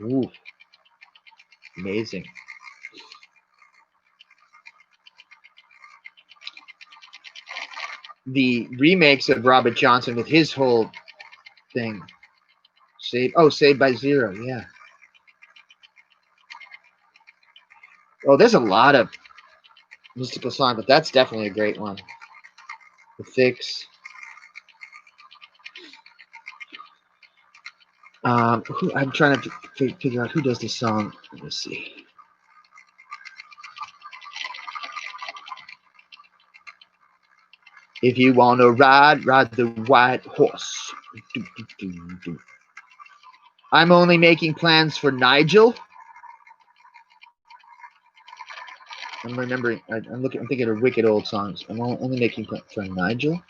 Ooh. Amazing. The remakes of Robert Johnson with his whole thing. Saved by Zero. Yeah. Oh, there's a lot of mystical songs, but that's definitely a great one. The Fix. I'm trying to figure out who does this song. Let me see. If you want to ride the white horse. I'm only making plans for Nigel. I'm remembering. I'm thinking of wicked old songs. I'm only making plans for Nigel.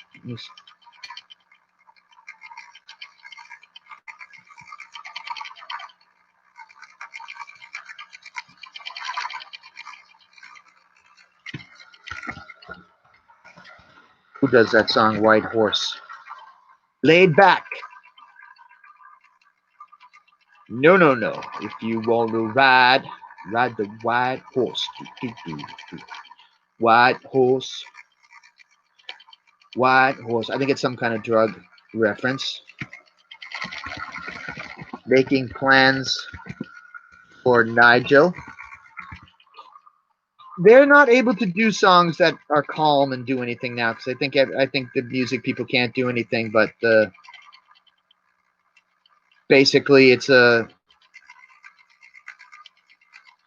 Who does that song, White Horse? Laid Back. No. If you want to ride the white horse. White horse. White horse. I think it's some kind of drug reference. Making plans for Nigel. They're not able to do songs that are calm and do anything now, because I think the music people can't do anything, but basically it's a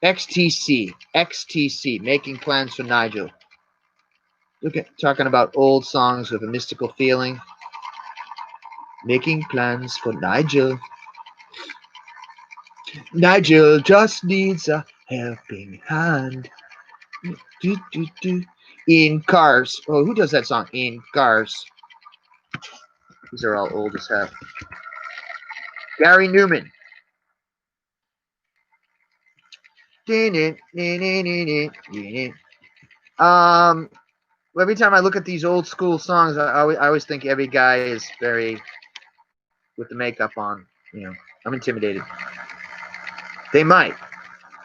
XTC, making plans for Nigel. Look at talking about old songs with a mystical feeling. Making plans for Nigel. Nigel just needs a helping hand. In Cars. Oh, who does that song? In Cars. These are all old as hell. Gary Newman. Every time I look at these old school songs, I always think every guy is very with the makeup on. You know, I'm intimidated. They might.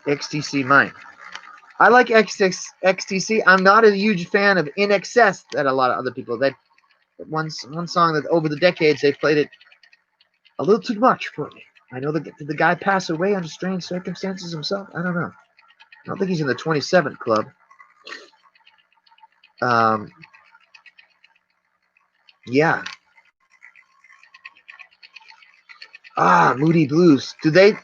XTC might. I like XTC. I'm not a huge fan of In Excess that a lot of other people. That one song that over the decades they've played it a little too much for me. I know that the guy passed away under strange circumstances himself. I don't know. I don't think he's in the 27th club. Yeah. Moody Blues. Do they?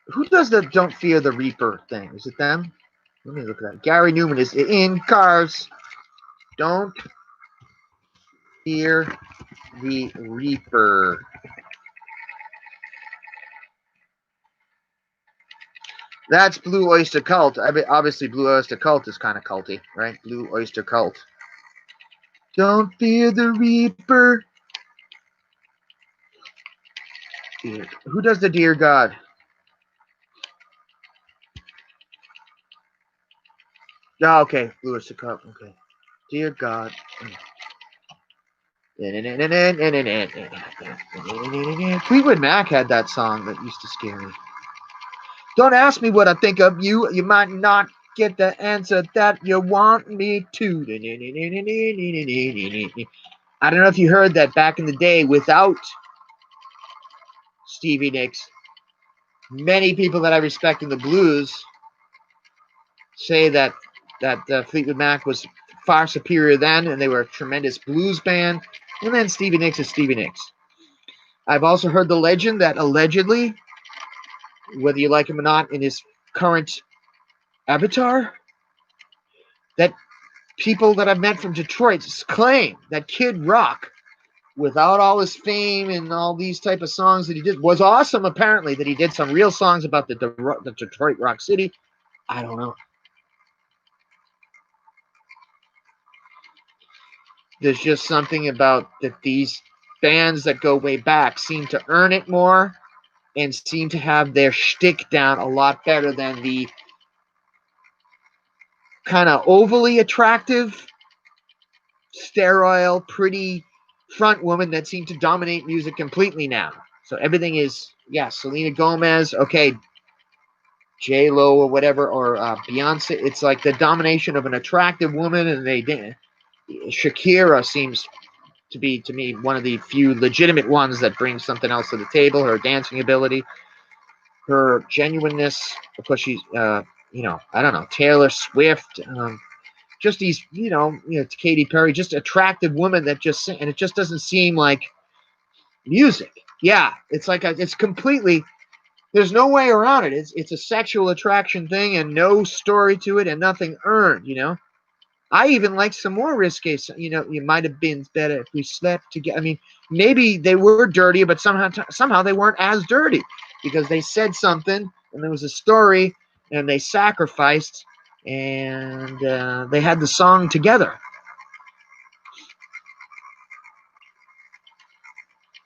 Who does the Don't Fear the Reaper thing? Is it them? Let me look at that. Gary Newman is in Cars. Don't Fear the Reaper. That's Blue Oyster Cult. I mean, obviously, Blue Oyster Cult is kind of culty, right? Blue Oyster Cult. Don't fear the Reaper. Who does the Dear God? Oh, okay. Blue Oyster Cult. Okay. Dear God. Fleetwood Mac had that song that used to scare me. Don't ask me what I think of you. You might not get the answer that you want me to. I don't know if you heard that back in the day without Stevie Nicks. Many people that I respect in the blues say that Fleetwood Mac was far superior then, and they were a tremendous blues band. And then Stevie Nicks is Stevie Nicks. I've also heard the legend that allegedly, whether you like him or not, in his current avatar, that people that I've met from Detroit claim that Kid Rock, without all his fame and all these type of songs that he did, was awesome. Apparently, that he did some real songs about the Detroit Rock City. I don't know. There's just something about that these bands that go way back seem to earn it more and seem to have their shtick down a lot better than the kind of overly attractive, sterile, pretty front woman that seem to dominate music completely now. So everything is, Selena Gomez, okay, J-Lo or whatever, or Beyonce. It's like the domination of an attractive woman, and Shakira seems to be, to me, one of the few legitimate ones that brings something else to the table. Her dancing ability, her genuineness. Of course, she's, you know, I don't know, Taylor Swift, just these, you know, Katy Perry, just attractive women that just sing, and it just doesn't seem like music. Yeah, it's like it's completely. There's no way around it. It's a sexual attraction thing, and no story to it, and nothing earned. You know. I even like some more risque. You know, it might have been better if we slept together. I mean, maybe they were dirty, but somehow they weren't as dirty because they said something and there was a story and they sacrificed and they had the song together.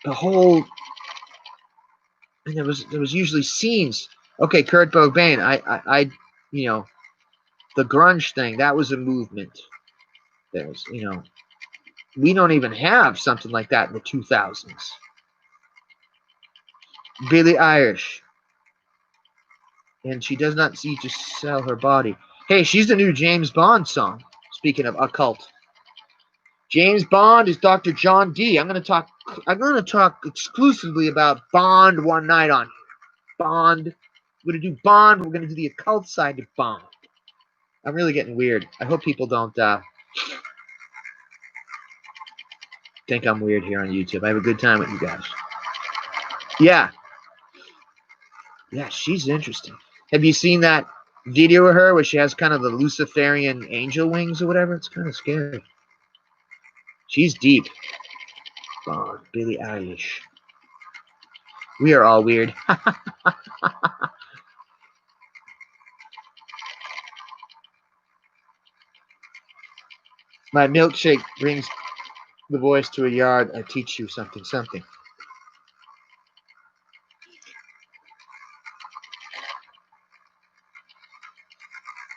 The whole, and there was usually scenes. Okay, Kurt Cobain. I you know, the grunge thing, that was a movement. There's, you know, we don't even have something like that in the 2000s. Billie Eilish. And she does not see to sell her body. Hey, she's the new James Bond song. Speaking of occult. James Bond is Dr. John D. I'm going to talk exclusively about Bond one night on Bond. We're going to do Bond. We're going to do the occult side of Bond. I'm really getting weird. I hope people don't think I'm weird here on YouTube. I have a good time with you guys. Yeah. Yeah, she's interesting. Have you seen that video of her where she has kind of the Luciferian angel wings or whatever? It's kind of scary. She's deep. Bond, Billie Eilish. We are all weird. My milkshake brings the voice to a yard. I teach you something, something.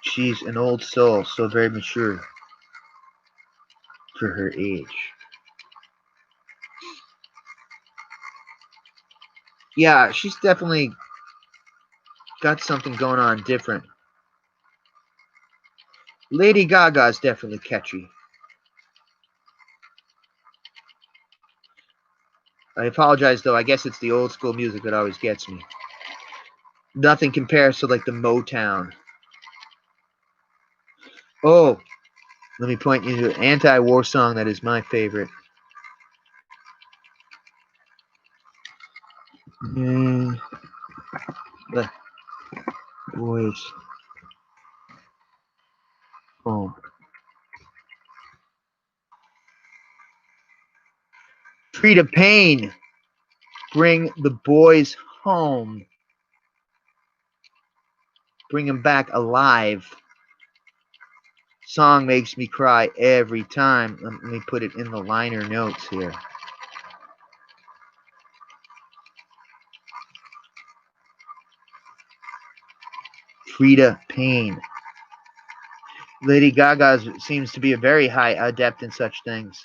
She's an old soul, so very mature for her age. Yeah, she's definitely got something going on different. Lady Gaga's definitely catchy. I apologize, though. I guess it's the old school music that always gets me. Nothing compares to, like, the Motown. Oh, let me point you to an anti-war song that is my favorite. The boys home. Frida Payne. Bring the boys home. Bring them back alive. Song makes me cry every time. Let me put it in the liner notes here. Frida Payne. Lady Gaga seems to be a very high adept in such things.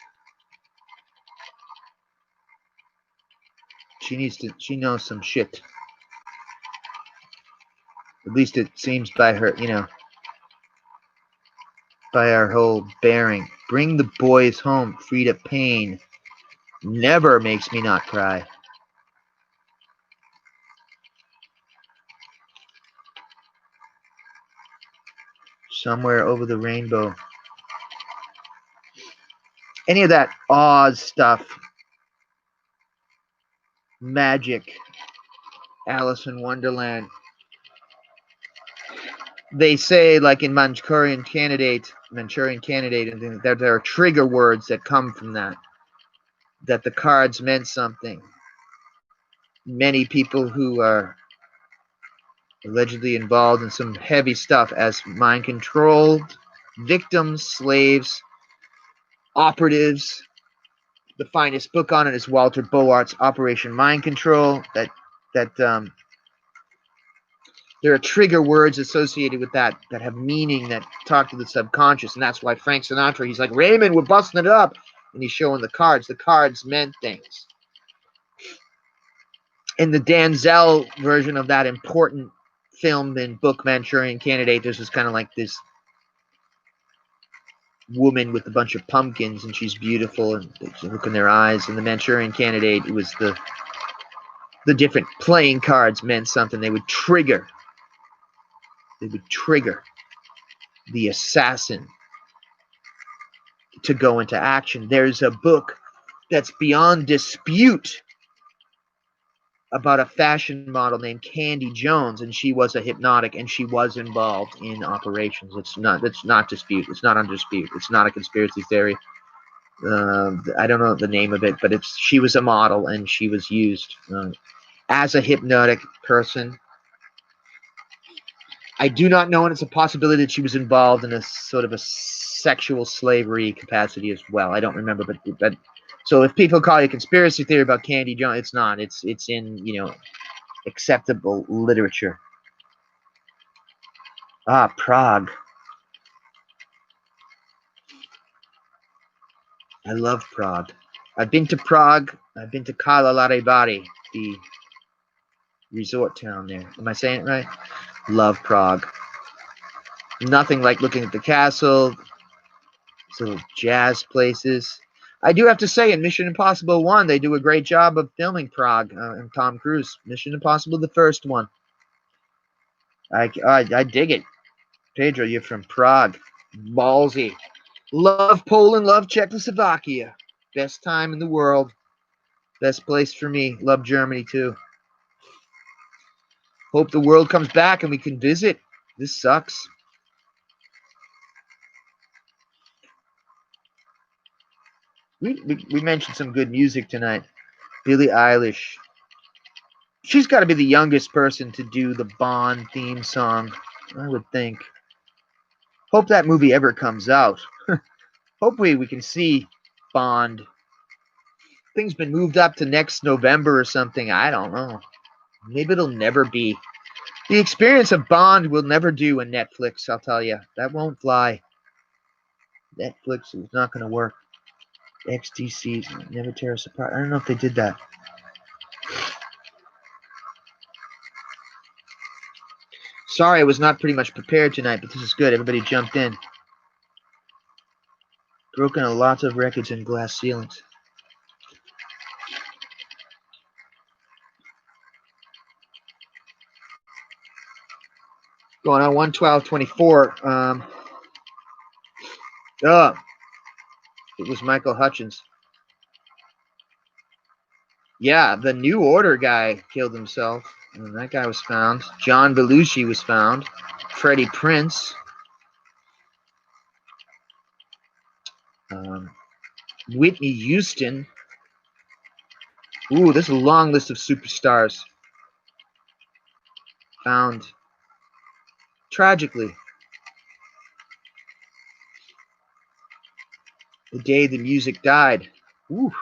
She knows some shit. At least it seems by her, you know, by our whole bearing. Bring the boys home. Frida Payne never makes me not cry. Somewhere over the rainbow. Any of that Oz stuff. Magic. Alice in Wonderland. They say, like in Manchurian Candidate, and that there are trigger words that come from that. That the cards meant something. Many people who are allegedly involved in some heavy stuff as mind-controlled victims, slaves, operatives. The finest book on it is Walter Bowart's Operation Mind Control. That there are trigger words associated with that have meaning, that talk to the subconscious, and that's why Frank Sinatra, he's like, Raymond, we're busting it up, and he's showing the cards. The cards meant things. In the Denzel version of that important film and book, Manchurian Candidate, there's just kind of like this woman with a bunch of pumpkins, and she's beautiful, and they look in their eyes. And the Manchurian Candidate, it was the different playing cards meant something. They would trigger the assassin to go into action. There's a book that's beyond dispute about a fashion model named Candy Jones, and she was a hypnotic, and she was involved in operations. It's not dispute. It's not under dispute. It's not a conspiracy theory. I don't know the name of it, but she was a model, and she was used as a hypnotic person. I do not know, and it's a possibility that she was involved in a sort of a sexual slavery capacity as well. I don't remember, but so if people call you conspiracy theory about Candy Jones, it's not. It's in, acceptable literature. Prague. I love Prague. I've been to Prague. I've been to Karlovy Vary, the resort town there. Am I saying it right? Love Prague. Nothing like looking at the castle, little jazz places. I do have to say, in Mission Impossible 1, they do a great job of filming Prague, and Tom Cruise. Mission Impossible, the first one. I dig it. Pedro, you're from Prague. Ballsy. Love Poland, love Czechoslovakia. Best time in the world. Best place for me. Love Germany, too. Hope the world comes back and we can visit. This sucks. We mentioned some good music tonight. Billie Eilish. She's got to be the youngest person to do the Bond theme song, I would think. Hope that movie ever comes out. Hopefully we can see Bond. Thing's been moved up to next November or something. I don't know. Maybe it'll never be. The experience of Bond will never do in Netflix, I'll tell you. That won't fly. Netflix is not going to work. XTC, never tear us apart. I don't know if they did that. Sorry, I was not pretty much prepared tonight, but this is good. Everybody jumped in. Broken a lot of records and glass ceilings. Going on 112.24. It was Michael Hutchins. Yeah, the New Order guy killed himself. And that guy was found. John Belushi was found. Freddie Prinze. Whitney Houston. Ooh, this is a long list of superstars. Found tragically. The day the music died. Ooh.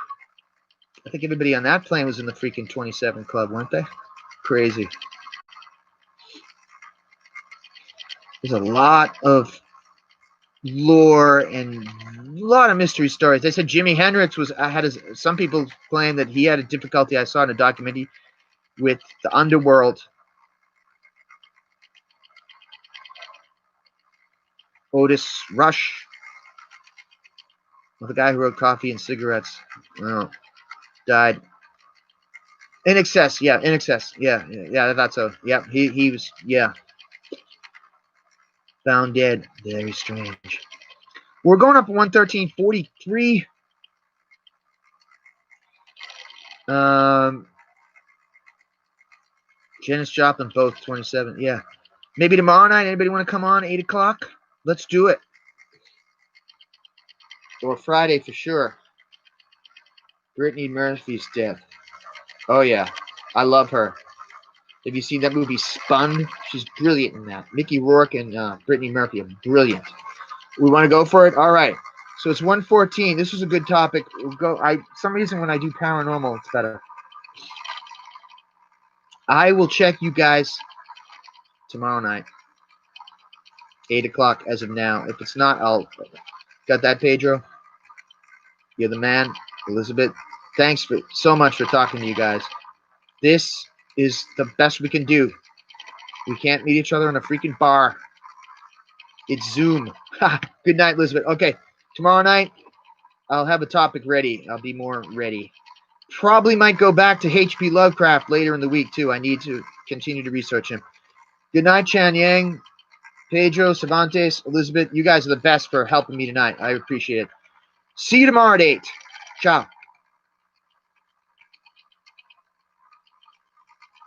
I think everybody on that plane was in the freaking 27 Club, weren't they? Crazy. There's a lot of lore and a lot of mystery stories. They said Jimi Hendrix some people claim that he had a difficulty, I saw in a documentary, with the underworld. Otis Rush, the guy who wrote Coffee and Cigarettes, died. In Excess, yeah, In Excess, yeah, I thought so. Yeah, he was, yeah. Found dead. Very strange. We're going up 113.43. Janis Joplin, both 27. Yeah. Maybe tomorrow night. Anybody want to come on 8 o'clock? Let's do it. Or Friday for sure. Brittany Murphy's death. Oh, yeah. I love her. Have you seen that movie Spun? She's brilliant in that. Mickey Rourke and Brittany Murphy are brilliant. We want to go for it? All right. So it's 114. This was a good topic. Some reason when I do paranormal, it's better. I will check you guys tomorrow night. 8 o'clock as of now. If it's not, I'll... Got that, Pedro? You're the man. Elizabeth, thanks so much for talking to you guys. This is the best we can do. We can't meet each other in a freaking bar. It's Zoom. Good night, Elizabeth. Okay. Tomorrow night, I'll have a topic ready. I'll be more ready. Probably might go back to H.P. Lovecraft later in the week, too. I need to continue to research him. Good night, Chan Yang, Pedro, Cervantes, Elizabeth. You guys are the best for helping me tonight. I appreciate it. See you tomorrow at 8. Ciao.